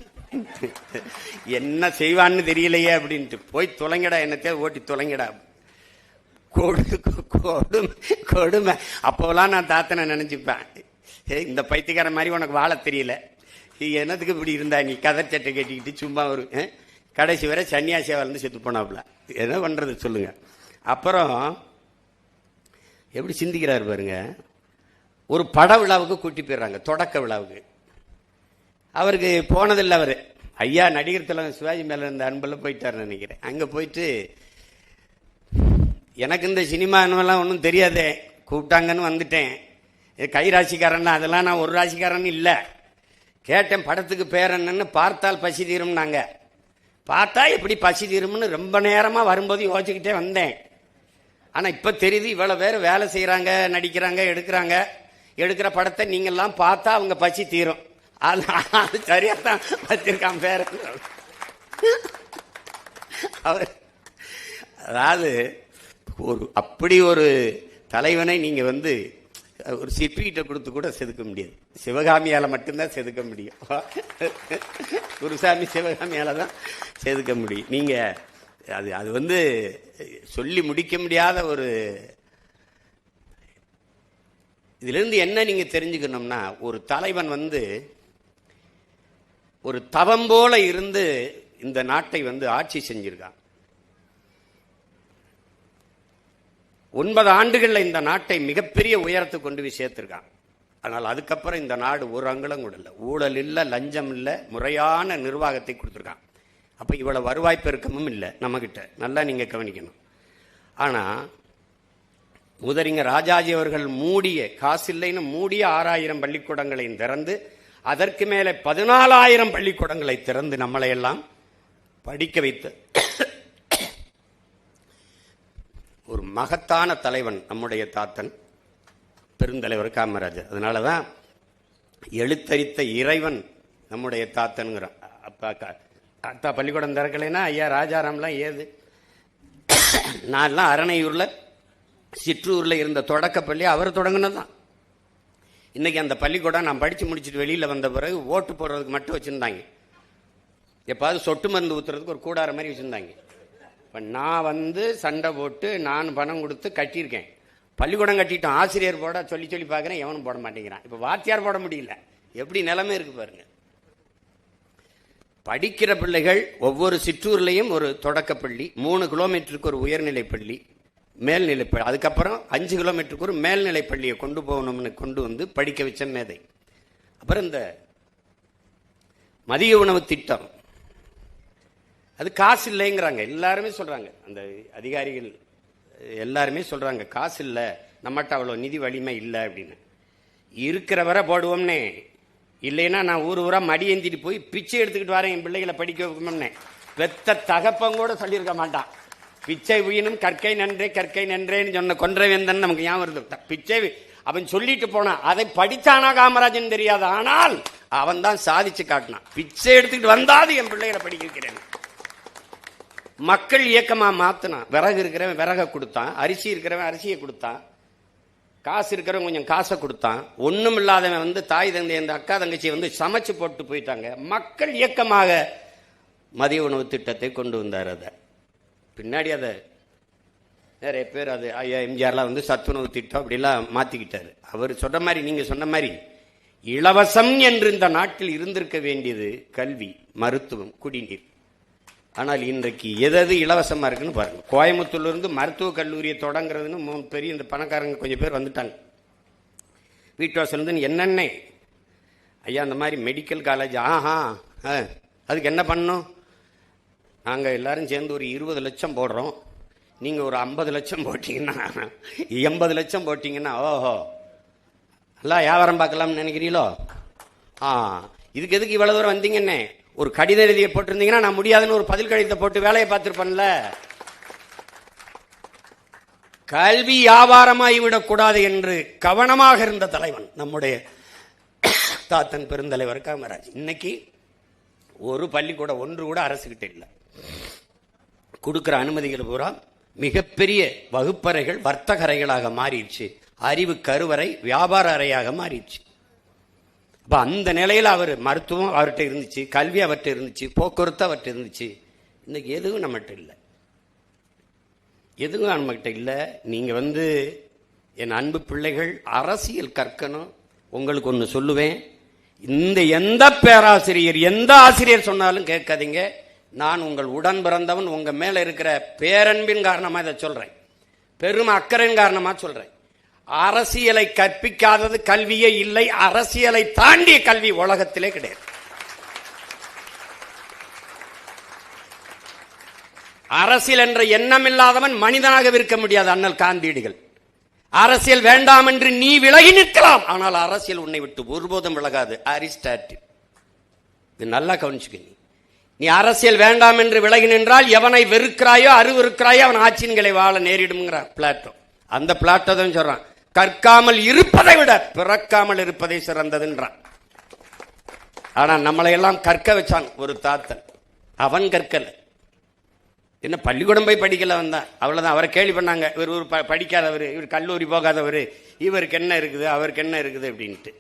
என்ன செய்வான்னு தெரியலையே அப்படின்ட்டு, போய் தொலைங்கடா, என்னத்தையே ஓட்டி தொலைங்கடா. கொடுமை. அப்போலாம் நான் தாத்தனை நினைச்சுப்பேன், இந்த பைத்தியக்கார மாதிரி உனக்கு வாழ தெரியல, என்னத்துக்கு இப்படி இருந்தா நீ, கதர் சட்டை கட்டிக்கிட்டு சும்மா ஒரு கடைசி வரை சன்னியாசியா வந்து செத்து போனாப்புல. என்ன பண்றது சொல்லுங்க. அப்புறம் எப்படி சிந்திக்கிறாரு பாருங்க. ஒரு பட விழாவுக்கு கூட்டி போயிடுறாங்க, தொடக்க விழாவுக்கு. அவருக்கு போனதில்லை. அவர் ஐயா நடிகர் தலைவர் சிவாஜி மேல இருந்த அன்பெல்லாம் போயிட்டாருன்னு நினைக்கிறேன். அங்க போயிட்டு, எனக்கு இந்த சினிமாலாம் ஒன்றும் தெரியாதே, கூப்பிட்டாங்கன்னு வந்துட்டேன், கை ராசிக்காரன் அதெல்லாம் நான் ஒரு ராசிக்காரன் இல்லை. கேட்டேன் படத்துக்கு பேர் என்னன்னு, பார்த்தால் பசி தீரும். நாங்க பார்த்தா எப்படி பசி தீரும்னு ரொம்ப நேரமா வரும்போது யோசிச்சுக்கிட்டே வந்தேன். ஆனா இப்ப தெரியுது, இவ்வளவு பேர் வேலை செய்யறாங்க, நடிக்கிறாங்க, எடுக்கிற படத்தை நீங்கெல்லாம் பார்த்தா அவங்க பசி தீரும். அது சரியா தான் வச்சிருக்கான் பேர். அவர் அதாவது அப்படி ஒரு தலைவனை நீங்க ஒரு சிற்பிகிட்ட கொடுத்து கூட செதுக்க முடியாது. சிவகாமியால மட்டும்தான் செதுக்க முடியும். குருசாமி சிவகாமியால தான் செதுக்க முடியும். நீங்க அது சொல்லி முடிக்க முடியாத ஒரு. இதுல இருந்து என்ன நீங்க தெரிஞ்சுக்கணும்னா, ஒரு தலைவன் ஒரு தவம் போல இருந்து இந்த நாட்டை ஆட்சி செஞ்சிருக்கான். 9 ஆண்டுகள்ல இந்த நாட்டை மிகப்பெரிய உயரத்துக்கு கொண்டு போய் சேர்த்திருக்கான். ஆனால் அதுக்கப்புறம் இந்த நாடு ஒரு அங்குலம் கூட இல்லை, ஊழல் இல்லை, லஞ்சம் இல்லை, முறையான நிர்வாகத்தை கொடுத்துருக்கான். அப்ப இவ்வளவு வருவாய் பெருக்கமும் இல்லை நம்ம கிட்ட, நல்லா நீங்க கவனிக்கணும். ஆனா முதறிஞர் ராஜாஜி அவர்கள் காசு இல்லைன்னு மூடிய 6000 பள்ளிக்கூடங்களையும் திறந்து, அதற்கு மேலே 14,000 பள்ளிக்கூடங்களை திறந்து நம்மளை எல்லாம் படிக்க வைத்து ஒரு மகத்தான தலைவன் நம்முடைய தாத்தன், பெருந்தலைவர் காமராஜர். அதனாலதான் எழுத்தறித்த இறைவன் நம்முடைய தாத்தனுங்கிறான். அத்தா பள்ளிக்கூடம் திறக்கலைன்னா ஐயா ராஜாராம்லாம் ஏது. நான்லாம் அரணையூர்ல சிற்றூர்ல இருந்த தொடக்கப்பள்ளி அவர் தொடங்கினதான். இன்னைக்கு அந்த பள்ளிக்கூடம் நான் படிச்சு முடிச்சுட்டு வெளியில வந்த பிறகு ஓட்டு போடுறதுக்கு மட்டும் வச்சிருந்தாங்க. எப்பாவது சொட்டு மருந்து ஊத்துறதுக்கு ஒரு கூடார மாதிரி வச்சிருந்தாங்க. இப்ப நான் சண்டை போட்டு நான் பணம் கொடுத்து கட்டியிருக்கேன். பள்ளிக்கூடம் கட்டிட்டோம், ஆசிரியர் போட சொல்லி சொல்லி பார்க்குறேன், எவனும் போட மாட்டேங்கிறான். இப்போ வாத்தியார் போட முடியல. எப்படி நிலைமை இருக்கு பாருங்க. படிக்கிற பிள்ளைகள் ஒவ்வொரு சிற்றூர்லையும் ஒரு தொடக்கப்பள்ளி, 3 கிலோமீட்டருக்கு ஒரு உயர்நிலை பள்ளி, மேல்நிலை பள்ளி, அதுக்கப்புறம் 5 கிலோமீட்டருக்கு ஒரு மேல்நிலை பள்ளியை கொண்டு போகணும்னு கொண்டு வந்து படிக்க வச்ச மேதை. அப்புறம் இந்த மதிய உணவு திட்டம், அது காசு இல்லைங்கிறாங்க. எல்லாருமே சொல்றாங்க, அந்த அதிகாரிகள் எல்லாருமே சொல்றாங்க காசு இல்லை, நம்மகிட்ட அவ்வளோ நிதி வலிமை இல்லை அப்படின்னு. இருக்கிற வரை போடுவோம்னே, இல்லைன்னா நான் ஊர் ஊரா மடி ஏந்திட்டு போய் பிச்சை எடுத்துக்கிட்டு வரேன் என் பிள்ளைகளை படிக்க வைக்கணும்னே. பெத்த தகப்பங்கூட சொல்லியிருக்க மாட்டான். பிச்சை உயினும் கற்கை நன்றே கற்கை நன்றேன்னு சொன்ன கொன்றவேந்தன் நமக்கு ஞாபகம் வருது. பிச்சை அவன் சொல்லிட்டு போனான், அதை படித்தானா காமராஜன் தெரியாது, ஆனால் அவன் தான் சாதிச்சு காட்டினான். பிச்சை எடுத்துக்கிட்டு வந்தாது என் பிள்ளைகளை படிக்க வைக்கிறேன். மக்கள் இயக்கமா மாத்தினான். விறகு இருக்கிறவன் விறக கொடுத்தான், அரிசி இருக்கிறவன் அரிசியை கொடுத்தான், காசு இருக்கிறவன் கொஞ்சம் காசை கொடுத்தான். ஒண்ணும் இல்லாதவன் வந்து தாய் தந்தை அந்த அக்கா தங்கச்சி வந்து சமைச்சு போட்டு போயிட்டாங்க. மக்கள் இயக்கமாக மதிய உணவு திட்டத்தை கொண்டு வந்தார். அதை பின்னாடி அதை நிறைய பேர் அது ஐயா எம்ஜிஆர்லாம் வந்து சத்துணவு திட்டம் அப்படிலாம் மாத்திக்கிட்டாரு. அவர் சொன்ன மாதிரி, நீங்க சொன்ன மாதிரி இலவசம் என்று இந்த நாட்டில் இருந்திருக்க வேண்டியது கல்வி, மருத்துவம், குடிநீர். ஆனால் இன்றைக்கு எது இலவசமா இருக்குன்னு பாருங்க. கோயம்புத்தூர்ல இருந்து மருத்துவக் கல்லூரியை தொடங்குறதுன்னு பெரிய இந்த பணக்காரங்க கொஞ்சம் பேர் வந்துட்டாங்க. வீட்டு வாசல் இருந்து என்னென்ன ஐயா அந்த மாதிரி மெடிக்கல் காலேஜ், அதுக்கு என்ன பண்ணணும், நாங்கள் எல்லாரும் சேர்ந்து ஒரு 20 லட்சம் போடுறோம், நீங்க ஒரு 50 லட்சம் போட்டீங்கன்னா 80 லட்சம் போட்டீங்கன்னா ஓஹோ நல்லா வியாபாரம் பார்க்கலாம்னு நினைக்கிறீங்களோ? இதுக்கு எதுக்கு இவ்வளவு தூரம் வந்தீங்கன்னு ஒரு கடித எழுதியை போட்டிருந்தீங்கன்னா நான் முடியாதுன்னு ஒரு பதில் கடிதத்தை போட்டு வேலையை பார்த்திருப்பேன்ல. கல்வி வியாபாரமாகி விடக்கூடாது என்று கவனமாக இருந்த தலைவன் நம்முடைய தாத்தன் பெருந்தலைவர் காமராஜ். இன்னைக்கு ஒரு பள்ளிக்கூடம் ஒன்று கூட அரசுகிட்ட இல்லை. கொடுக்கிற அனுமதிகள் பூரா மிகப்பெரிய வகுப்பறைகள் வர்த்தக அறைகளாக மாறிடுச்சு, அறிவு கருவறை வியாபார அறையாக மாறிடுச்சு. அப்ப அந்த நிலையில் அவர் மருத்துவம் அவர்கிட்ட இருந்துச்சு, கல்வி அவர்கிட்ட இருந்துச்சு, போக்குவரத்து அவர்கிட்ட இருந்துச்சு. இன்னைக்கு எதுவும் நம்மகிட்ட இல்லை, எதுவும் நம்மகிட்ட இல்லை. நீங்க வந்து என் அன்பு பிள்ளைகள் அரசியல் கற்கணும். உங்களுக்கு ஒன்று சொல்லுவேன், இந்த எந்த பேராசிரியர் எந்த ஆசிரியர் சொன்னாலும் கேட்காதீங்க. நான் உங்கள் உடன் பிறந்தவன், உங்க மேல இருக்கிற பேரன்பின் காரணமா இதை சொல்றேன், பெரும் அக்கறையின் காரணமா சொல்றேன். அரசியலை கற்பிக்காதது கல்வியே இல்லை. அரசியலை தாண்டிய கல்வி உலகத்திலே கிடையாது. அரசியல் என்ற எண்ணம் இல்லாதவன் மனிதனாக இருக்க முடியாது. அண்ணல் காந்தியடிகள், அரசியல் வேண்டாம் என்று நீ விலகி நிற்கலாம், ஆனால் அரசியல் உன்னை விட்டு ஒருபோதும் விலகாது. அரிஸ்டாட்டில். இது நல்லா கவனிச்சுக்க. நீ அரசியல் வேண்டாம் என்று விலகி நின்றால் எவனை வெறுக்கிறாயோ அருவருக்கிறாயோ அவன் ஆட்சியன்களை வாழ நேரிடும்ங்கிறான் பிளாட்டோ. அந்த பிளாட்டோ தான் சொல்றான், கற்காமல் இருப்பதை விட பிறக்காமல் இருப்பதை சிறந்ததுன்றான். ஆனா நம்மளை எல்லாம் கற்க வச்சான் ஒரு தாத்தன். அவன் கற்கல, என்ன பள்ளிக்கூடம் போய் படிக்கல வந்தான், அவ்வளவுதான். அவரை கேள்வி பண்ணாங்க, இவர் ஒரு படிக்காதவர், இவர் கல்லூரி போகாதவர், இவருக்கு என்ன இருக்குது அவருக்கு என்ன இருக்குது அப்படின்ட்டு.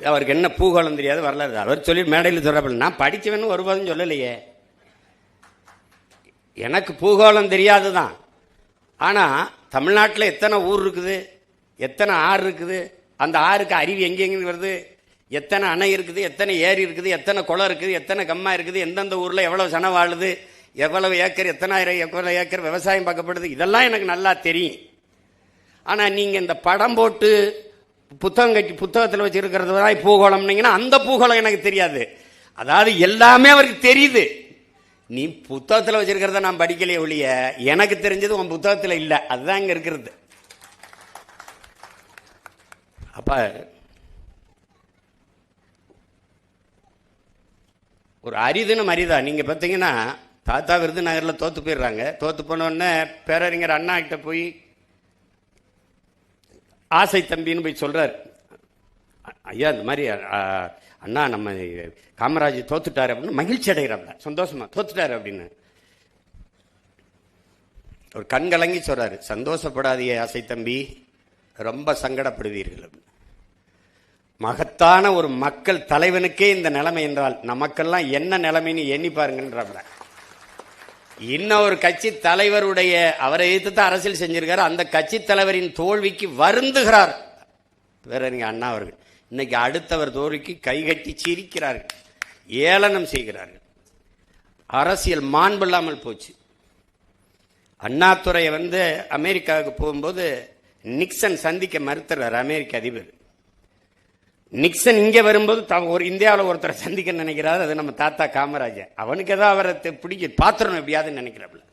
அவருக்கு என்ன பூகோளம் தெரியாது, வரலாறு. அவர் சொல்லி மேடையில் சொல்றப்ப நான் படிச்சவன்னு ஒருபோதும் சொல்லலையே, எனக்கு பூகோளம் தெரியாதுதான். ஆனா தமிழ்நாட்டில் எத்தனை ஊர் இருக்குது, எத்தனை ஆறு இருக்குது, அந்த ஆறுக்கு அருவி எங்கெங்க வருது, எத்தனை அணை இருக்குது, எத்தனை ஏரி இருக்குது, எத்தனை குளம் இருக்குது, எத்தனை கம்மா இருக்குது, எந்தெந்த ஊர்ல எவ்வளவு சனம் வாழுது, எவ்வளவு ஏக்கர், எவ்வளவு ஏக்கர் விவசாயம் பார்க்கப்படுது, இதெல்லாம் எனக்கு நல்லா தெரியும். ஆனா நீங்க இந்த படம் போட்டு புத்தகம் கட்டி புத்தகத்தில் வச்சிருக்கிறது பூகோளம்னீங்கன்னா அந்த பூகோளம் எனக்கு தெரியாது. அதாவது எல்லாமே அவருக்கு தெரியுது. நீ புத்தகத்தில் வச்சிருக்கிறத நான் படிக்கலையே ஒழிய எனக்கு தெரிஞ்சது உன் புத்தகத்தில் இல்லை. அதுதான் இங்க இருக்கிறது. அப்ப ஒரு அரிதுன்னு அரிதா. நீங்க பார்த்தீங்கன்னா தாத்தா விருதுநகர்ல தோத்து போயிடுறாங்க. தோத்து போனோடனே பேரறிஞர் அண்ணா கிட்ட போய் ஆசை தம்பின்னு போய் சொல்றாரு, ஐயா இந்த மாதிரி அண்ணா நம்ம காமராஜ் தோத்துட்டாரு அப்படின்னு மகிழ்ச்சி அடைகிறாப்ல, சந்தோஷமா தோத்துட்டாரு அப்படின்னு. ஒரு கண் கலங்கி சொல்றாரு, சந்தோஷப்படாதீங்க ஆசை தம்பி, ரொம்ப சங்கடப்படுவீர்கள். மகத்தான ஒரு மக்கள் தலைவனுக்கே இந்த நிலைமை என்றால் நமக்கெல்லாம் என்ன நிலைமைன்னு எண்ணி பாருங்கன்றாப்ல. இன்னொரு கட்சி தலைவருடைய அவரை எதிர்த்து தான் அரசியல் செஞ்சிருக்காரு. அந்த கட்சி தலைவரின் தோல்விக்கு வருந்துகிறார் பேரறிஞர் அண்ணா அவர்கள். இன்னைக்கு அடுத்தவர் தோல்விக்கு கைகட்டி சிரிக்கிறார்கள், ஏளனம் செய்கிறார்கள். அரசியல் மாண்பில்லாமல் போச்சு. அண்ணாதுரை அமெரிக்காவுக்கு போகும்போது நிக்சன் சந்திக்க மறுத்துறார் அமெரிக்க அதிபர். நிக்சன் இங்க வரும்போது ஒரு இந்தியாவில் ஒருத்தரை சந்திக்க நினைக்கிறாரு, அது நம்ம தாத்தா காமராஜர். அவனுக்கு ஏதோ அவரை பிடிக்க பாத்திரம் எப்படியாதுன்னு நினைக்கிறாப்புல.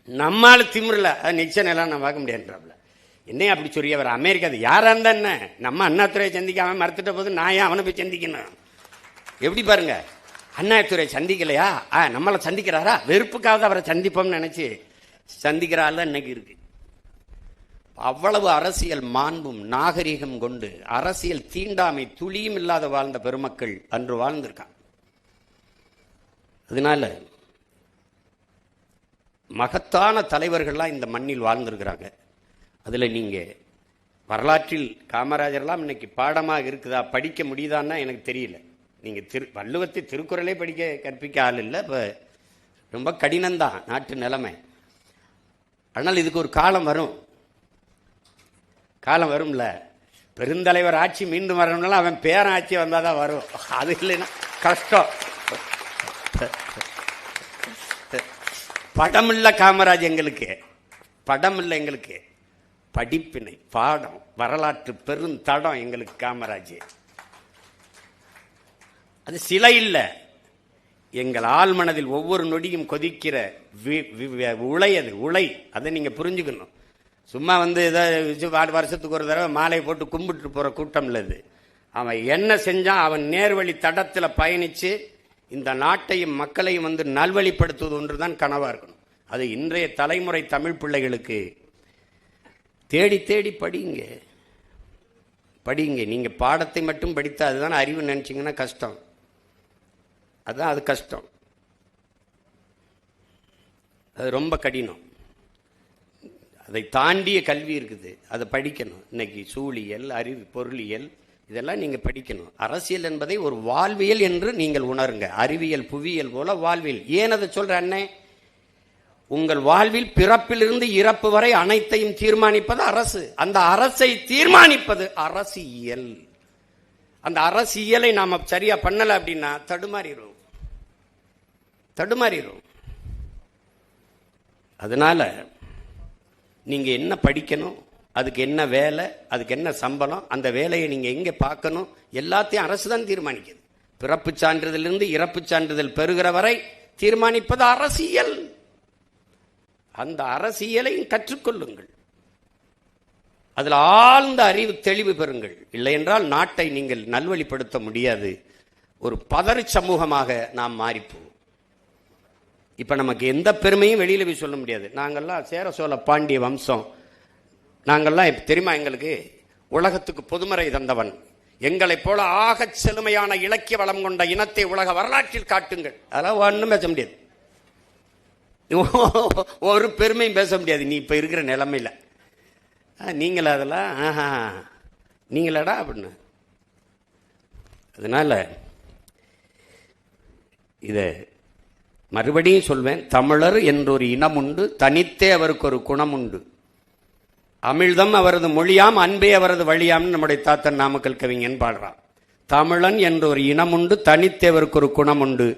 நம்மால திமிரல நிக்சன் எல்லாம் நான் பார்க்க முடியாதுன்றாப்புல. என்ன அப்படி சொல்லி அவர் அமெரிக்கா யாரா இருந்தா என்ன, நம்ம அண்ணாதுரையை சந்திக்காம மறுத்துட்ட போது நான் ஏன் அவனை போய் சந்திக்கணும்? எப்படி பாருங்க, அண்ணாதுரை சந்திக்கலையா, நம்மளை சந்திக்கிறாரா, வெறுப்புக்காவது அவரை சந்திப்போம்னு நினைச்சு சந்திக்கிறாள் இன்னைக்கு இருக்கு. அவ்வளவு அரசியல் மாண்பும் நாகரிகம் கொண்டு அரசியல் தீண்டாமை துளியும் இல்லாத வாழ்ந்த பெருமக்கள் அன்று வாழ்ந்திருக்காங்க. அதனால மகத்தான தலைவர்கள்லாம் இந்த மண்ணில் வாழ்ந்திருக்கிறாங்க. அதுல நீங்க வரலாற்றில் காமராஜர்லாம் இன்னைக்கு பாடமாக இருக்குதா, படிக்க முடியுதான்னா எனக்கு தெரியல. நீங்க வள்ளுவத்தை திருக்குறளே படிக்க கற்பிக்க ஆள் இல்லை. இப்ப ரொம்ப கடினம்தான் நாட்டு நிலைமை. ஆனால் இதுக்கு ஒரு காலம் வரும், காலம் வரும்ல. பெருந்தலைவர் ஆட்சி மீண்டும் வரணும்னாலும் அவன் பேரன் ஆட்சி வந்தாதான் வரும். அது இல்லைன்னா கஷ்டம். படம் இல்ல காமராஜ் எங்களுக்கு, படம் இல்லை எங்களுக்கு, படிப்பினை பாடம் வரலாற்று பெருந்தடம் எங்களுக்கு காமராஜ். அது சிலை இல்ல, எங்கள் ஆள் மனதில் ஒவ்வொரு நொடியும் கொதிக்கிற உலை. அது உலை, அதை நீங்க புரிஞ்சுக்கணும். சும்மா ஏதாவது வருஷத்துக்கு ஒரு தடவை மாலை போட்டு கும்பிட்டு போற கூட்டம் இல்லது. அவன் என்ன செஞ்சான், அவன் நேர்வழி தடத்தில் பயணிச்சு இந்த நாட்டையும் மக்களையும் நல்வழிப்படுத்துவது ஒன்றுதான் கனவா இருக்கணும். அது இன்றைய தலைமுறை தமிழ் பிள்ளைகளுக்கு தேடி தேடி படிங்க, படிங்க. நீங்க பாடத்தை மட்டும் படித்தா அதுதான் அறிவு நினைச்சீங்கன்னா கஷ்டம். அதுதான் அது கஷ்டம், அது ரொம்ப கடினம். அதை தாண்டிய கல்வி இருக்குது, அதை படிக்கணும். இன்னைக்கு சூழியல், அறிவு, பொருளியல் இதெல்லாம் நீங்க படிக்கணும். அரசியல் என்பதை ஒரு வாழ்வியல் என்று நீங்கள் உணருங்க. அறிவியல் புவியியல் போல வாழ்வியல். ஏன் அதை சொல்ற அண்ணே? உங்கள் வாழ்வில் பிறப்பிலிருந்து இறப்பு வரை அனைத்தையும் தீர்மானிப்பது அரசு. அந்த அரசை தீர்மானிப்பது அரசியல். அந்த அரசியலை நாம சரியா பண்ணல அப்படின்னா தடுமாறிடும். அதனால நீங்க என்ன படிக்கணும், அதுக்கு என்ன வேலை, அதுக்கு என்ன சம்பளம், அந்த வேலையை நீங்க எங்க பார்க்கணும், எல்லாத்தையும் அரசு தான் தீர்மானிக்குது. பிறப்பு சான்றிதழிலிருந்து இறப்பு சான்றிதழ் பெறுகிற வரை தீர்மானிப்பது அரசியல். அந்த அரசியலை கற்றுக்கொள்ளுங்கள், அதில் ஆழ்ந்த அறிவு தெளிவு பெறுங்கள். இல்லை என்றால் நாட்டை நீங்கள் நல்வழிப்படுத்த முடியாது. ஒரு பதறி சமூகமாக நாம் மாறிப்போம். இப்ப நமக்கு எந்த பெருமையும் வெளியில போய் சொல்ல முடியாது. நாங்கள்லாம் சேர சோழ பாண்டிய வம்சம், நாங்கள்லாம் தெரியுமா, எங்களுக்கு உலகத்துக்கு பொதுமறை தந்தவன், எங்களை போல ஆக செழுமையான இலக்கிய வளம் கொண்ட இனத்தை உலக வரலாற்றில் காட்டுங்கள். அதெல்லாம் ஒன்றும் பேச முடியாது, ஒரு பெருமையும் பேச முடியாது. நீ இப்ப இருக்கிற நிலைமையில நீங்கள அதெல்லாம் நீங்களடா அப்படின்னு. அதனால இத மறுபடியும் சொல்வேன், தமிழர் என்றொரு இனம் உண்டு, தனித்தே அவருக்கு ஒரு குணம் உண்டு. அமிழ்தம் அவரது மொழியாம், அன்பே அவரது வழியாம்னு நம்முடைய தாத்தன் நாமக்கல் கவிஞன் பாடுறான். தமிழன் என்ற ஒரு இனம் உண்டு, தனித்தே அவருக்கு ஒரு குணம் உண்டு,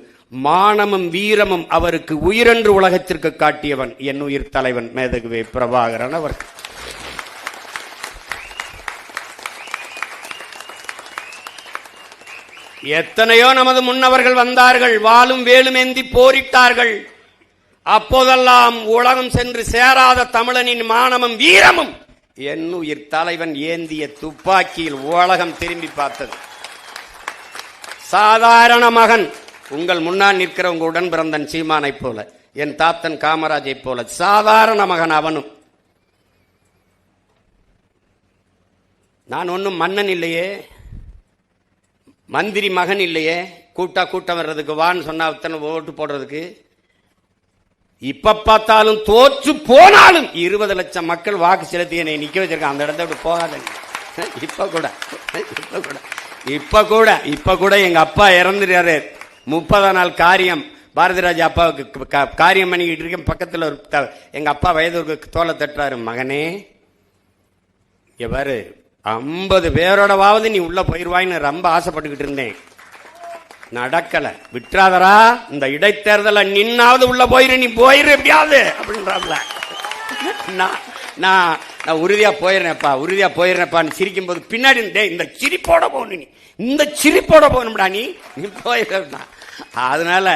மானமும் வீரமும் அவருக்கு உயிரென்று உலகத்திற்கு காட்டியவன் என் உயிர் தலைவன் மேதகுவே பிரபாகரன் அவர். எத்தனையோ நமது முன்னவர்கள் வந்தார்கள், வாளும் வேலுமேந்தி போரிட்டார்கள். அப்போதெல்லாம் உலகம் சென்று சேராத தமிழனின் மானமும் வீரமும் என் உயிர் தலைவன் ஏந்திய துப்பாக்கியில் உலகம் திரும்பி பார்த்தது. சாதாரண மகன், உங்கள் முன்னால் நிற்கிற உங்க உடன் பிறந்தன் சீமானை போல, என் தாத்தன் காமராஜை போல சாதாரண மகன் அவனும். நான் ஒன்னும் மன்னன் இல்லையே, மந்திரி மகன் இல்லையே, கூட்டம் வர்றதுக்கு வான்னு சொன்னா அத்தனை ஓட்டு போடுறதுக்கு. இப்ப பார்த்தாலும் தோற்று போனாலும் 20 லட்சம் மக்கள் வாக்கு செலுத்தி என்னை நிக்க வச்சிருக்கான். அந்த இடத்த விட்டு போகாத. இப்ப கூட எங்க அப்பா இறந்துறாரு. 30 நாள் காரியம் பாரதிராஜா அப்பாவுக்கு காரியம் பண்ணிக்கிட்டு இருக்கேன், பக்கத்தில் ஒரு எங்க அப்பா வயது ஒரு தோலை தட்டுறாரு, மகனே பாரு 50 பேரோடவாவது நீ உள்ள போயிருவாயின்னு ரொம்ப ஆசைப்பட்டுக்கிட்டு இருந்தேன், நடக்கல, விட்டுறாதரா, இந்த இடைத்தேர்தல நின்னாவது உள்ள போயிரு, நீ போயிரு எப்படியாவது அப்படின்றாப்ல. நான் உறுதியா போயிடுறேன்ப்பா, உறுதியா போயிடுறேன்ப்பான்னு சிரிக்கும் போது பின்னாடி இந்த சிரிப்போட போகணும், நீ இந்த சிரிப்போட போகணும்டா, நீ போயிடுறா. அதனால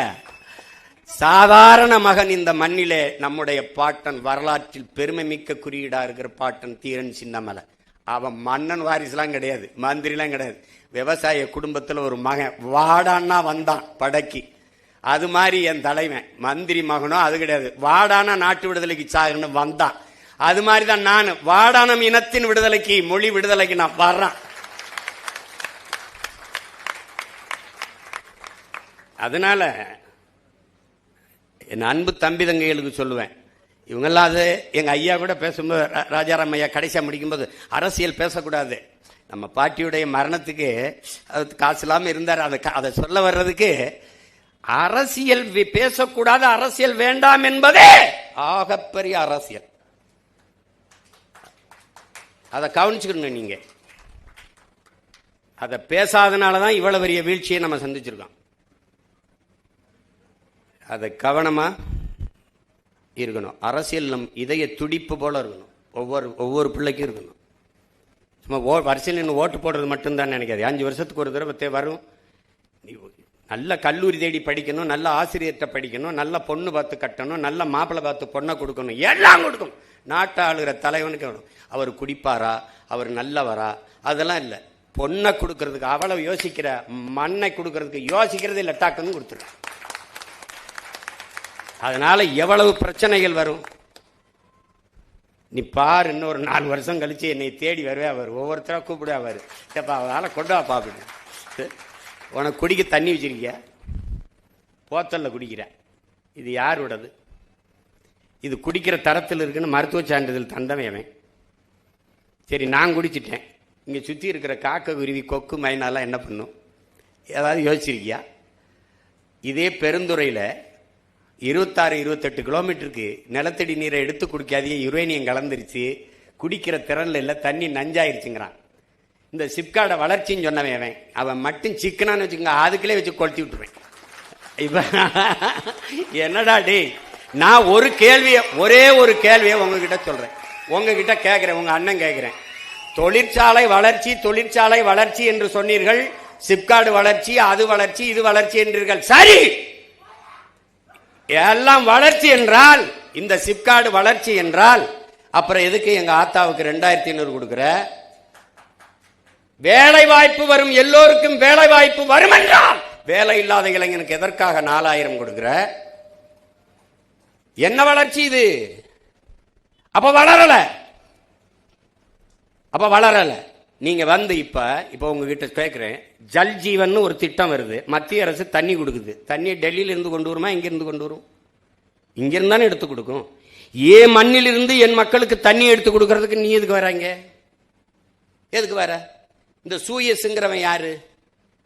சாதாரண மகன் இந்த மண்ணிலே நம்முடைய பாட்டன், வரலாற்றில் பெருமை மிக்க குறியீடா இருக்கிற பாட்டன் தீரன் சின்னமலை. அவன் மன்னன் வாரிசுலாம் கிடையாது, மந்திரிலாம் கிடையாது, விவசாய குடும்பத்தில் ஒரு மகன். வாடான்னா வந்தான் படைக்கு, அது மாதிரி என் தலைவன் மந்திரி மகனோ அது கிடையாது, வாடானா நாட்டு விடுதலைக்கு சாகன்னு வந்தான். அது மாதிரி தான் நான் வாடானம் இனத்தின் விடுதலைக்கு, மொழி விடுதலைக்கு நான் வர்றேன். அதனால என் அன்பு தம்பி தங்கைகளுக்கு சொல்லுவேன், இவங்கெல்லாம் அது எங்க ஐயா கூட பேசும்போது, ராஜாராம் ஐயா கடைசியா முடிக்கும்போது, அரசியல் பேசக்கூடாது, நம்ம பாட்டியுடைய மரணத்துக்கு காசு இல்லாம இருந்தார், அதை சொல்ல வர்றதுக்கு அரசியல் பேசக்கூடாது, அரசியல் வேண்டாம் என்பதே ஆகப்பெரிய அரசியல். அதை கவனிச்சுக்கணும் நீங்க. அதை பேசாதனாலதான் இவ்வளவு பெரிய வீழ்ச்சியை நம்ம சந்திச்சிருக்கோம். அதை கவனமா இருக்கணும். அரசியல் நம் இதய துடிப்பு போல இருக்கணும், ஒவ்வொரு பிள்ளைக்கும் இருக்கணும். சும்மா அரசியல் நின்று ஓட்டு போடுறது மட்டும்தான் நினைக்காது. 5 வருஷத்துக்கு ஒரு தடவை வரும். நல்ல கல்லூரி தேடி படிக்கணும், நல்ல ஆசிரியர்கிட்ட படிக்கணும், நல்ல பொண்ணு பார்த்து கட்டணும், நல்ல மாப்பிள்ளை பார்த்து பொண்ணை கொடுக்கணும், எல்லாம் கொடுக்கணும். நாட்டை ஆளுகிற தலைவனுக்கு வேணும். அவர் குடிப்பாரா, அவர் நல்லவரா, அதெல்லாம் இல்லை. பொண்ணை கொடுக்கறதுக்கு அவ்வளவு யோசிக்கிற, மண்ணை கொடுக்கறதுக்கு யோசிக்கிறது இல்லை, டாக்குன்னு கொடுத்துரு. அதனால எவ்வளவு பிரச்சனைகள் வரும் நீ பார். இன்னொரு 4 வருஷம் கழிச்சு என்னை தேடி வருவே, அவர் ஒவ்வொருத்தரா கூப்பிடுவா, அவர் ஏப்பா அதனால கொண்டு வாப்பா அப்படின்னு. உனக்கு குடிக்க தண்ணி வச்சிருக்கிய, போத்தல்ல குடிக்கிற, இது யாரோடது? இது குடிக்கிற தரத்தில் இருக்குன்னு மருத்துவ சான்றிதழ் தந்தவன். சரி, நான் குடிச்சிட்டேன், இங்கே சுற்றி இருக்கிற காக்க, குருவி, கொக்கு, மைனாலாம் என்ன பண்ணும்? ஏதாவது யோசிச்சிருக்கியா? இதே பெருந்துறையில் 26-28 கிலோமீட்டருக்கு நிலத்தடி நீரை எடுத்து குடிக்காதே, யுரேனியம் கலந்துருச்சு, குடிக்கிற திறன்ல இல்லை, தண்ணி நஞ்சாயிருச்சுங்கிறான். இந்த சிப்காட வளர்ச்சின்னு சொன்னவன் அவன் மட்டும் சிக்கனான்னு வச்சுக்கோங்க, அதுக்குள்ளே வச்சு கொளுத்தி விட்டுருவேன். இப்ப என்னடா டே, நான் ஒரே ஒரு கேள்வியை உங்ககிட்ட சொல்றேன், உங்ககிட்ட கேட்கிறேன், உங்க அண்ணன் கேட்கிறேன். தொழிற்சாலை வளர்ச்சி என்று சொன்னீர்கள், சிப்காடு வளர்ச்சி, அது வளர்ச்சி, இது வளர்ச்சி என்றீர்கள். சரி, எல்லாம் வளர்ச்சி என்றால், இந்த சிப்காடு வளர்ச்சி என்றால், அப்புறம் எதுக்கு எங்க ஆத்தாவுக்கு 2500 கொடுக்கிற? வேலை வாய்ப்பு வரும், எல்லோருக்கும் வேலை வாய்ப்பு வரும் என்றால், வேலை இல்லாத இளைஞனுக்கு எதற்காக 4000 கொடுக்கிற? என்ன வளர்ச்சி இது? அப்ப வளரல. நீங்க வந்து இப்ப உங்ககிட்ட கேட்கிறேன், ஜல் ஜீவன் ஒரு திட்டம் வருது, மத்திய அரசு தண்ணி கொடுக்குது. தண்ணியை டெல்லியில இருந்து கொண்டு வருமா, இங்க இருந்து கொண்டு வரும்? இங்க இருந்தானே எடுத்து கொடுக்கும். ஏன் மண்ணில் இருந்து என் மக்களுக்கு தண்ணி எடுத்து கொடுக்கறதுக்கு நீ எதுக்கு வராங்க? எதுக்கு வர? இந்த சூயஸ்ங்கிறவன் யாரு?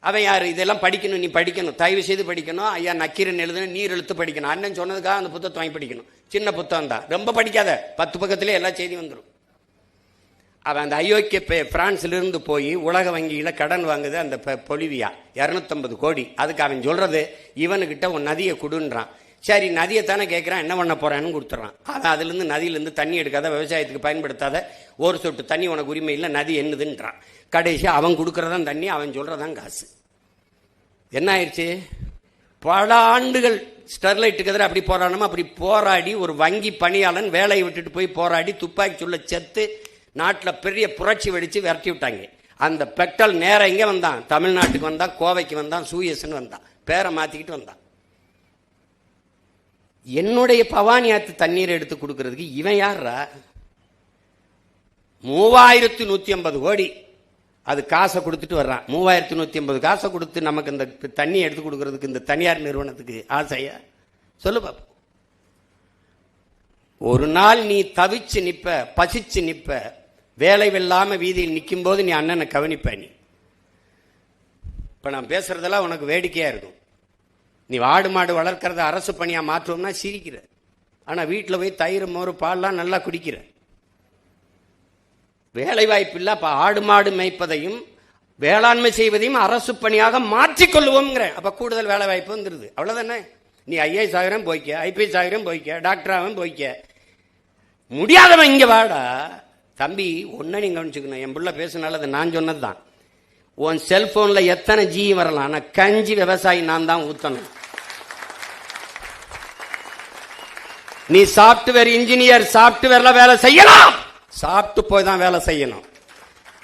அவன் யாரு? இதெல்லாம் படிக்கணும், நீ படிக்கணும், தயவு செய்து படிக்கணும். ஐயா நக்கீரன் எழுதுன நீர் எழுத்து படிக்கணும். அண்ணன் சொன்னதுக்காக அந்த புத்தகத்தை வாங்கி படிக்கணும். சின்ன புத்தகம் தான், ரொம்ப படிக்காத, 10 பக்கத்திலே எல்லா செய்தி வந்துடும். அவன் அந்த அயோக்கிய பிரான்ஸ்ல இருந்து போய் உலக வங்கியில கடன் வாங்குது, அந்த பொலிவியா 250 கோடி. அதுக்கு அவன் சொல்றது, இவனுக்கிட்ட உன் நதியை கொடுன்றான். சரி, நதியை தானே கேட்கிறான், என்ன பண்ண போறான்னு கொடுத்துறான். அவன் அதுல இருந்து நதியிலிருந்து தண்ணி எடுக்காத, விவசாயத்துக்கு பயன்படுத்தாத, ஒரு சொட்டு தண்ணி உனக்கு உரிமை இல்லை, நதி என்னதுன்றான். கடைசி அவன் கொடுக்கறதான் தண்ணி, அவன் சொல்றதான் காசு. என்ன ஆயிடுச்சு? பல ஆண்டுகள் ஸ்டெர்லைட்டுக்கு எதிராக அப்படி போராடணுமா, அப்படி போராடி ஒரு வங்கி பணியாளன் வேலையை விட்டுட்டு போய் போராடி துப்பாக்கி சுள்ள செத்து நாட்டில் பெரிய புரட்சி வெடிச்சு விரட்டி விட்டாங்க. அந்த பெட்ரோல் நேரம் எங்கே வந்தான்? தமிழ்நாட்டுக்கு வந்தான், கோவைக்கு வந்தான், சூயஸ்ன்னு வந்தான், பேரை மாத்திக்கிட்டு வந்தான். என்னுடைய பவானி ஆத்து தண்ணீரை எடுத்து கொடுக்கறதுக்கு இவன் யாரா? 3150 கோடி அது காசை கொடுத்துட்டு வர்றான். 3150 காசை கொடுத்து நமக்கு இந்த தண்ணி எடுத்து கொடுக்கறதுக்கு இந்த தனியார் நிறுவனத்துக்கு ஆசையா? சொல்லு பாப்போம். ஒரு நாள் நீ தவிச்சு நிப்ப, பசிச்சு நிப்ப, வேலை வெல்லாம வீதியில் நிற்கும் போது நீ அண்ணனை கவனிப்ப. நீ இப்ப நான் பேசுறதெல்லாம் உனக்கு வேடிக்கையா இருக்கும். நீ ஆடு மாடு வளர்க்கறத அரசு பணியா மாற்றுவோம்னா சிரிக்கிற. ஆனா வீட்டில் போய் தயிர் மோறு பால்லாம் நல்லா குடிக்கிற. வேலை வாய்ப்பு இல்ல. அப்ப ஆடு மாடு மேய்ப்பதையும் வேளாண்மை செய்வதையும் அரசு பணியாக மாற்றிக்கொள்வோம். அப்ப கூடுதல் வேலை வாய்ப்பு வந்துருது. அவ்வளவுதானே. நீ ஐஏஎஸ் ஆகிரம் போய்க்க, ஐபிஎஸ் ஆகிரம் போய்க்க, டாக்டர் ஆகும் போய்க்க. முடியாதவன் இங்க வாடா தம்பி. ஒன்ன நீங்க கவனிச்சுக்கணும். என் பிள்ளை பேசினால அது நான் சொன்னதுதான். உன் செல்போன்ல எத்தனை ஜி வரலாம். ஆனா கஞ்சி விவசாயி நான் தான் ஊத்தணும். நீ சாப்ட்வேர் இன்ஜினியர், சாப்ட்வேர்ல வேலை செய்யலாம். சாப்பிட்டு போய் தான் வேலை செய்யணும்.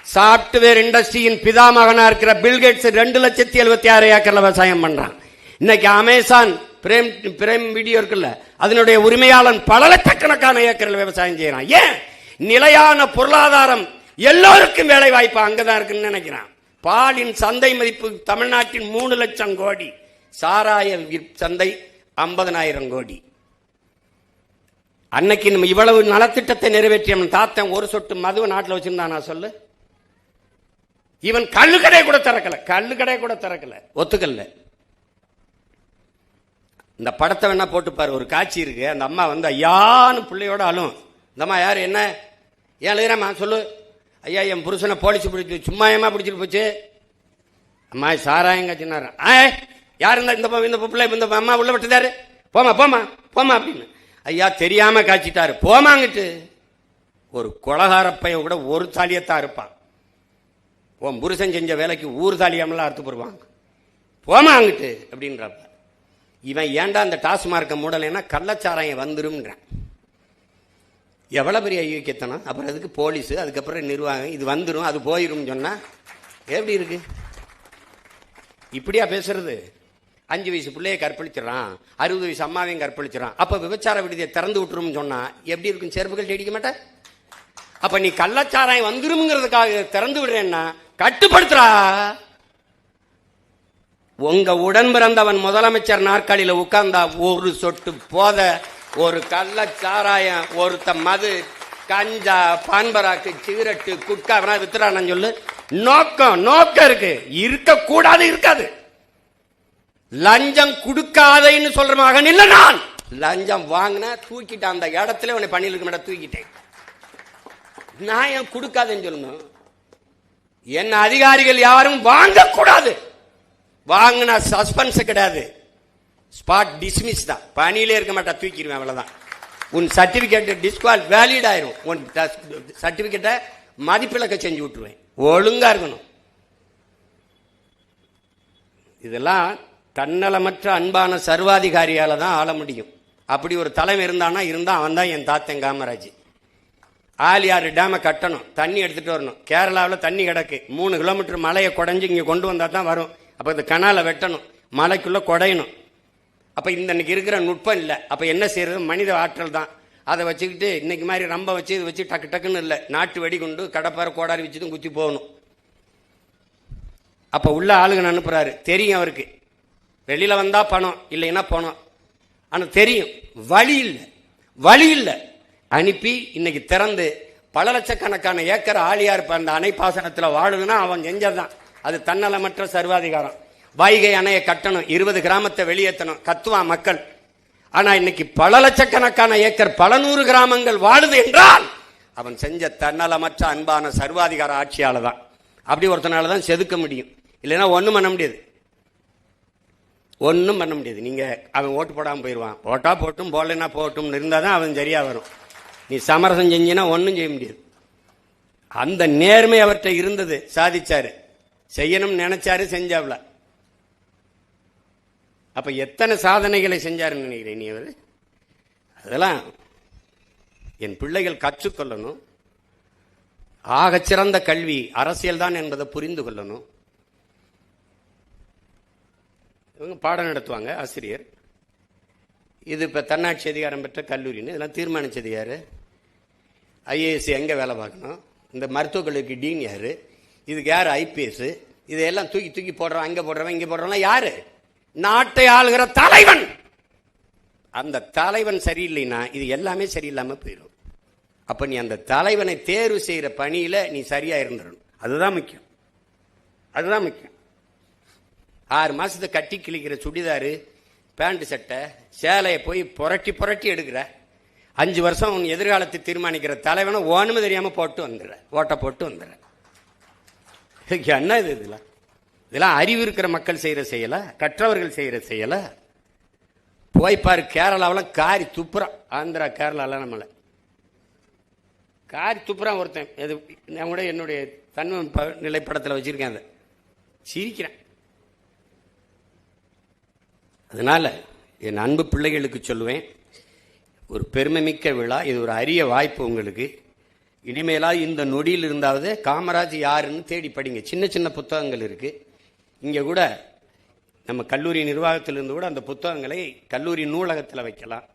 சாப்ட்வேர் இண்டஸ்ட்ரியின் பிதாமகனா இருக்கிற பில்கேட்ஸ் 2,76,000 ஏக்கர்ல விவசாயம் பண்றான். இன்னைக்கு அமேசான் பிரேம் வீடியோ இருக்குல்ல, அதனுடைய உரிமையாளன் பல லட்சக்கணக்கான ஏக்கரில் விவசாயம் செய்யறான். ஏன்? நிலையான பொருளாதாரம், எல்லோருக்கும் வேலை வாய்ப்பு அங்கதான் இருக்குன்னு நினைக்கிறான். பாலின் சந்தை மதிப்பு தமிழ்நாட்டின் 3 லட்சம் கோடி, சாராய சந்தை 50,000 கோடி. அன்னைக்கு நம்ம இவ்வளவு நலத்திட்டத்தை நிறைவேற்றிய தாத்தன் ஒரு சொட்டு மதுவை நாட்டில் வச்சிருந்தானா சொல்லு. இவன் கள்ளுக்கடை கூட திறக்கல, ஒத்துக்கல்ல. இந்த படத்தை வேணா போட்டு பாரு. ஒரு காட்சி இருக்கு. அந்த அம்மா வந்து ஐயான்னு பிள்ளையோட அழும். இந்த அம்மா யாரு, என்ன ஏன் எழுதுறமா சொல்லு. ஐயா என் புருஷனை போலீஸ் பிடிச்சி, சும்மா ஏமா பிடிச்சிட்டு போச்சு. அம்மா சாராயங்க சின்னாரு. யாரு இந்த பிள்ளை இந்த அம்மா உள்ள விட்டுதாரு, போமா போமா போமா அப்படின்னு. ஐயா தெரியாம காய்ச்சிட்டாரு, போமாங்கிட்டு. ஒரு கொலகார பையன் கூட ஒரு தாலியத்தான் இருப்பான். உன் புருஷன் செஞ்ச வேலைக்கு ஊர் தாலியாமலாம் அறுத்து போடுவாங்க, போமாங்கிட்டு அப்படின்றப்ப. இவன் ஏன்டா அந்த டாஸ்மார்க்க மூடலைன்னா கள்ளச்சாராயம் வந்துரும்ன்றான். எவ்வளவு பெரிய ஐயோக்கியத்தனம். அப்புறம் அதுக்கு போலீஸ், அதுக்கப்புறம் நிர்வாகம், இது வந்துடும் அது போயிரும் சொன்னா எப்படி இருக்கு? இப்படியா பேசுறது? 5 வயசு பிள்ளைய கற்பழிச்சிடறான், 60 வயசு அம்மாவையும் கற்பழிச்சிடறான். அப்ப விபச்சார விடுதியை திறந்து விட்டுரும் சொன்னா எப்படி இருக்கும்? செருப்புகள் அடிக்க மாட்டேன். அப்ப நீ கள்ளச்சாராயம் வந்துருங்கிறதுக்காக திறந்து விடுறேன்னா கட்டுப்படுத்துறா. உங்க உடன் பிறந்தவன் முதலமைச்சர் நாற்காலியில உட்கார்ந்தா ஒரு சொட்டு போத, ஒரு கள்ளச்சாராயம், ஒருத்த மது, கஞ்சா, பான்பராக்கு, சிகரெட்டு, குட்கா வித்துறான்னு சொல்லு. நோக்கம் இருக்கு, இருக்க கூடாது, இருக்காது. லஞ்சம் கொடுக்காதேன்னு சொல்ற மகன் இல்ல நான். லஞ்சம் வாங்கின தூக்கிட்டேன், அந்த இடத்துல உன்னை பண்ணிட்டு இருக்க தூக்கிட்டேன். நான் ஏன் கொடுக்காதுன்னு சொல்லணும்? என்ன அதிகாரிகள் யாரும் வாங்க கூடாது. வாங்கினா சஸ்பென்ஸ் கிடையாது, ஸ்பாட் டிஸ்மிஸ் தான். பணியிலே இருக்க மாட்டா, தூக்கிடுவேன், அவ்வளவுதான். உன் சர்டிபிகேட் டிஸ்குவால் வேலிட் ஆயிரும். உன் சர்டிபிகேட்டை மதிப்பிழக்க செஞ்சு விட்டுருவேன். ஒழுங்கா இருக்கணும். இதெல்லாம் தன்னலமற்ற அன்பான சர்வாதிகாரியால தான் ஆள முடியும். அப்படி ஒரு தலைமை இருந்தானா அவன் தான் என் தாத்தன் காமராஜ். ஆலியாறு டேமை கட்டணும், தண்ணி எடுத்துட்டு வரணும். கேரளாவில் தண்ணி கிடக்கு, 3 கிலோமீட்டர் மலையை குடைஞ்சு இங்கே கொண்டு வந்தா தான் வரும். அப்போ இந்த கனாலை வெட்டணும், மலைக்குள்ள குடையணும். அப்போ இன்னைக்கு இருக்கிற நுட்பம் இல்லை. அப்போ என்ன செய்யறது? மனித ஆற்றல் தான். அதை வச்சுக்கிட்டு இன்னைக்கு மாதிரி ரொம்ப வச்சு இது வச்சு டக்கு டக்குன்னு இல்லை, நாட்டு வெடி கொண்டு கடப்பாறை கோடாரி வச்சுதான் குத்தி போகணும். அப்போ உள்ள ஆளுங்க அனுப்புறாரு, தெரியும் அவருக்கு. வெளியில வந்தா பணம், இல்லைன்னா பணம். ஆனால் தெரியும் வழி இல்லை. அனுப்பி இன்னைக்கு திறந்து பல லட்சக்கணக்கான ஏக்கர் ஆழியார் அந்த அணை பாசனத்தில் வாழுதுன்னா அவன் செஞ்சதான். அது தன்னலமற்ற சர்வாதிகாரம். வைகை அணையை கட்டணும், 20 கிராமத்தை வெளியேற்றணும், கத்துவான் மக்கள். ஆனா இன்னைக்கு பல லட்சக்கணக்கான ஏக்கர், பல 100 கிராமங்கள் வாழுது என்றால் அவன் செஞ்ச தன்னலமற்ற அன்பான சர்வாதிகார ஆட்சியால தான். அப்படி ஒருத்தனால தான் செதுக்க முடியும், இல்லைன்னா ஒன்றும் பண்ண முடியாது. நீங்க அவன் ஓட்டு போடாமல் போயிடுவான். போட்டா போட்டும், போடலைன்னா போட்டும் இருந்தால் தான் அவன் சரியா வரும். நீ சமரசம் செஞ்சினா ஒன்றும் செய்ய முடியாது. அந்த நேர்மை அவர்கிட்ட இருந்தது, சாதிச்சாரு. செய்யணும்னு நினைச்சாரு, செஞ்சாப்ல. அப்ப எத்தனை சாதனைகளை செஞ்சாருன்னு நினைக்கிறேன் நீ? அவர் அதெல்லாம் என் பிள்ளைகள் கற்றுக்கொள்ளணும். ஆகச்சிறந்த கல்வி அரசியல் தான் என்பதை புரிந்து கொள்ளணும். இவங்க பாடம் நடத்துவாங்க, ஆசிரியர். இது இப்போ தன்னாட்சி அதிகாரம் பெற்ற கல்லூரின்னு இதெல்லாம் தீர்மானிச்சது யாரு? ஐஏஎஸ் எங்கே வேலை பார்க்கணும், இந்த மருத்துவக் கல்லூரிக்கு டீன் யாரு, இதுக்கு யார் ஐபிஎஸ், இதையெல்லாம் தூக்கி தூக்கி போடுறவன், அங்கே போடுறவன் இங்கே போடுறவன் யாரு? நாட்டை ஆளுகிற தலைவன். அந்த தலைவன் சரியில்லைன்னா இது எல்லாமே சரியில்லாமல் போயிடும். அப்ப நீ அந்த தலைவனை தேர்வு செய்யற பணியில நீ சரியா இருந்துடணும். அதுதான் முக்கியம். 6 மாசத்தை கட்டி கிழிக்கிற சுடிதாரு, பேண்ட் சட்டை சேலையை போய் புரட்டி புரட்டி எடுக்கிற. 5 வருஷம் உன் எதிர்காலத்தை தீர்மானிக்கிற தலைவனை ஒண்ணுமே தெரியாம போட்டு வந்துடுற, ஓட்ட போட்டு வந்துடுற. என்ன இது? இதெல்லாம் அறிவு இருக்கிற மக்கள் செய்யற செய்யல, கற்றவர்கள் செய்யற செய்யல. போய் பாரு, கேரளாவெல்லாம் காரி துப்புறான். ஆந்திரா கேரளாலாம் நம்மள காரி துப்புறான் ஒருத்தன். எது நான் கூட என்னுடைய தன்மை நிலைப்படத்தில் வச்சிருக்கேன், அதை சிரிக்கிறேன். அதனால என் அன்பு பிள்ளைகளுக்கு சொல்லுவேன், ஒரு பெருமைமிக்க விழா இது, ஒரு அரிய வாய்ப்பு உங்களுக்கு. இனிமேலா இந்த நொடியில் இருந்தாவது காமராஜ் யாருன்னு தேடி படிங்க. சின்ன சின்ன புத்தகங்கள் இருக்கு. இங்கே கூட நம்ம கல்லூரி நிர்வாகத்திலிருந்து கூட அந்த புத்தகங்களை கல்லூரி நூலகத்தில் வைக்கலாம்.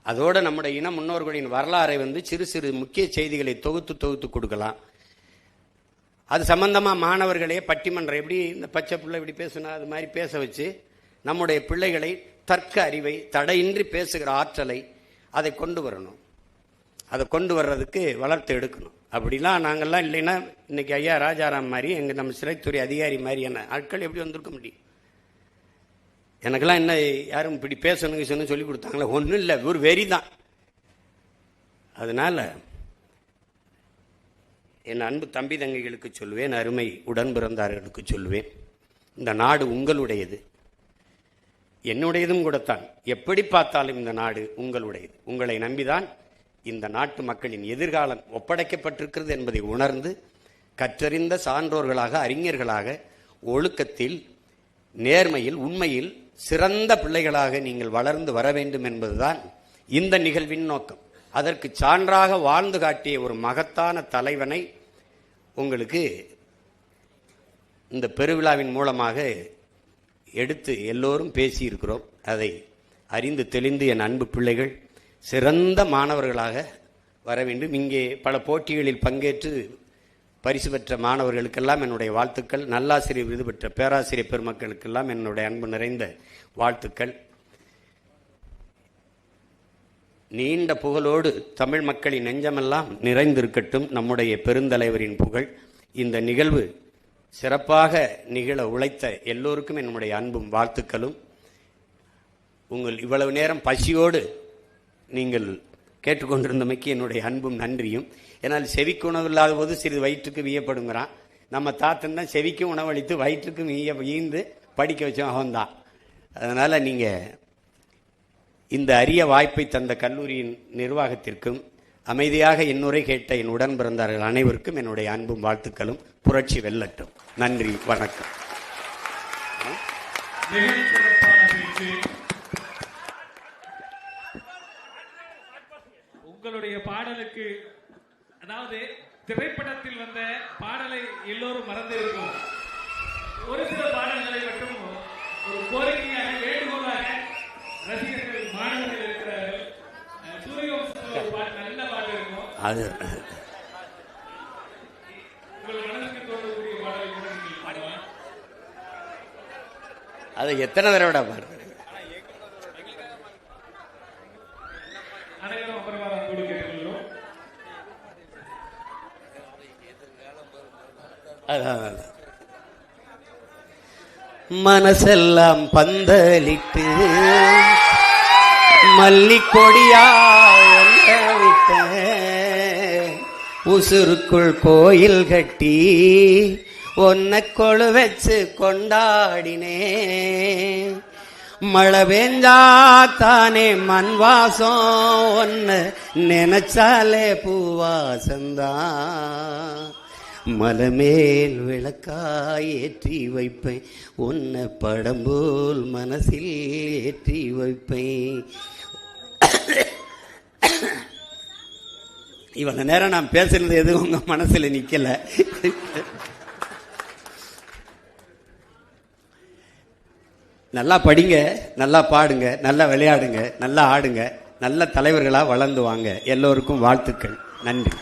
அதோட நம்முடைய இன முன்னோர்களின் வரலாறை சிறு சிறு முக்கிய செய்திகளை தொகுத்து கொடுக்கலாம். அது சம்பந்தமாக மாணவர்களே பட்டிமன்றம், எப்படி இந்த பச்சை பிள்ளை இப்படி பேசுனா அது மாதிரி பேச வச்சு நம்முடைய பிள்ளைகளை தர்க்க அறிவை, தடையின்றி பேசுகிற ஆற்றலை அதை கொண்டு வரணும். அதை கொண்டு வர்றதுக்கு வளர்த்து எடுக்கணும். அப்படிலாம் நாங்கள்லாம் இல்லைன்னா இன்னைக்கு ஐயா ராஜாராம் மாதிரி நம்ம சிறைத்துறை அதிகாரி மாதிரியான ஆட்கள் எப்படி வந்திருக்க முடியும்? எனக்கெல்லாம் என்ன யாரும் இப்படி பேசணுங்க சொல்லி கொடுத்தாங்களே? ஒன்றும் இல்லை, ஒரு வெறி தான். அதனால என் அன்பு தம்பி தங்கைகளுக்கு சொல்லுவேன், அருமை உடன் பிறந்தார்களுக்கு சொல்லுவேன், இந்த நாடு உங்களுடையது, என்னுடையதும் கூடத்தான். எப்படி பார்த்தாலும் இந்த நாடு உங்களுடையது. உங்களை நம்பிதான் இந்த நாட்டு மக்களின் எதிர்காலம் ஒப்படைக்கப்பட்டிருக்கிறது என்பதை உணர்ந்து கற்றறிந்த சான்றோர்களாக, அறிஞர்களாக, ஒழுக்கத்தில், நேர்மையில், உண்மையில் சிறந்த பிள்ளைகளாக நீங்கள் வளர்ந்து வர வேண்டும் என்பதுதான் இந்த நிகழ்வின் நோக்கம். அதற்கு சான்றாக வாழ்ந்து காட்டிய ஒரு மகத்தான தலைவனை உங்களுக்கு இந்த பெருவிழாவின் மூலமாக எடுத்து எல்லோரும் பேசியிருக்கிறோம். அதை அறிந்து தெளிந்து என் அன்பு பிள்ளைகள் சிறந்த மாணவர்களாக வர வேண்டும். இங்கே பல போட்டிகளில் பங்கேற்று பரிசு பெற்ற மாணவர்களுக்கெல்லாம் என்னுடைய வாழ்த்துக்கள். நல்லாசிரியர் விருது பெற்ற பேராசிரியர் பெருமக்களுக்கெல்லாம் என்னுடைய அன்பு நிறைந்த வாழ்த்துக்கள். நீண்ட புகழோடு தமிழ் மக்களின் நெஞ்சமெல்லாம் நிறைந்திருக்கட்டும் நம்முடைய பெருந்தலைவரின் புகழ். இந்த நிகழ்வு சிறப்பாக நிகழ உழைத்த எல்லோருக்கும் என்னுடைய அன்பும் வாழ்த்துக்களும். உங்கள் இவ்வளவு நேரம் பசியோடு நீங்கள் கேட்டுக்கொண்டிருந்தமைக்கு என்னுடைய அன்பும் நன்றியும். ஏன்னால் செவிக்கு உணவு இல்லாத போது சிறிது வயிற்றுக்கு வீயப்படுங்கிறான். நம்ம தாத்தன் தான் செவிக்கு உணவளித்து வயிற்றுக்கு வீய்ந்து படிக்க வச்சோம், அவன்தான். அதனால் நீங்கள் இந்த அரிய வாய்ப்பை தந்த கல்லூரியின் நிர்வாகத்திற்கும், அமைதியாக என்னுரை கேட்ட என் உடன் பிறந்தார்கள் அனைவருக்கும் என்னுடைய அன்பும் வாழ்த்துக்களும். புரட்சி வெல்லட்டும். நன்றி, வணக்கம். உங்களுடைய பாடலுக்கு, அதாவது திரைப்படத்தில் வந்த பாடலை எல்லோரும் மறந்திருக்கும். ஒரு சில பாடல்களை மட்டும் ஒரு கோரிக்கையாக, வேண்டுகோளாக ரசிகர்கள், மாணவர்கள் இருக்கிறார்கள். சூரியவம்சத்தில் ஒரு பாட்டு, நல்ல பாட்டு இருக்கும். அது உங்கள் மனதுக்கு தோன்றக்கூடிய பாடலை கூட நீங்கள் பாடலாம். அதை எத்தனை தடவை பாடுறது? அனைவரும் அப்புறமா கொடுக்கிறோம். மனசெல்லாம் பந்தலிட்டு மல்லிக்கொடியா விட்ட, உசுருக்குள் கோயில் கட்டி ஒன்ன கொழு வச்சு கொண்டாடினே. மழை பெஞ்சா தானே மண் வாசம், ஒன்னு நினைச்சாலே பூவாசந்தான். மலமேல் விளக்காய் ஏற்றி வைப்பேன், உன்னை படம் போல் மனசில் ஏற்றி வைப்பேன். இவ்வளவு நேரம் நான் பேசுறது எதுவும் உங்க மனசுல நிக்கல. நல்லா படிங்க, நல்லா பாடுங்க, நல்லா விளையாடுங்க, நல்லா ஆடுங்க, நல்ல தலைவர்களா வளர்ந்து வாங்க. எல்லோருக்கும் வாழ்த்துக்கள். நன்றி.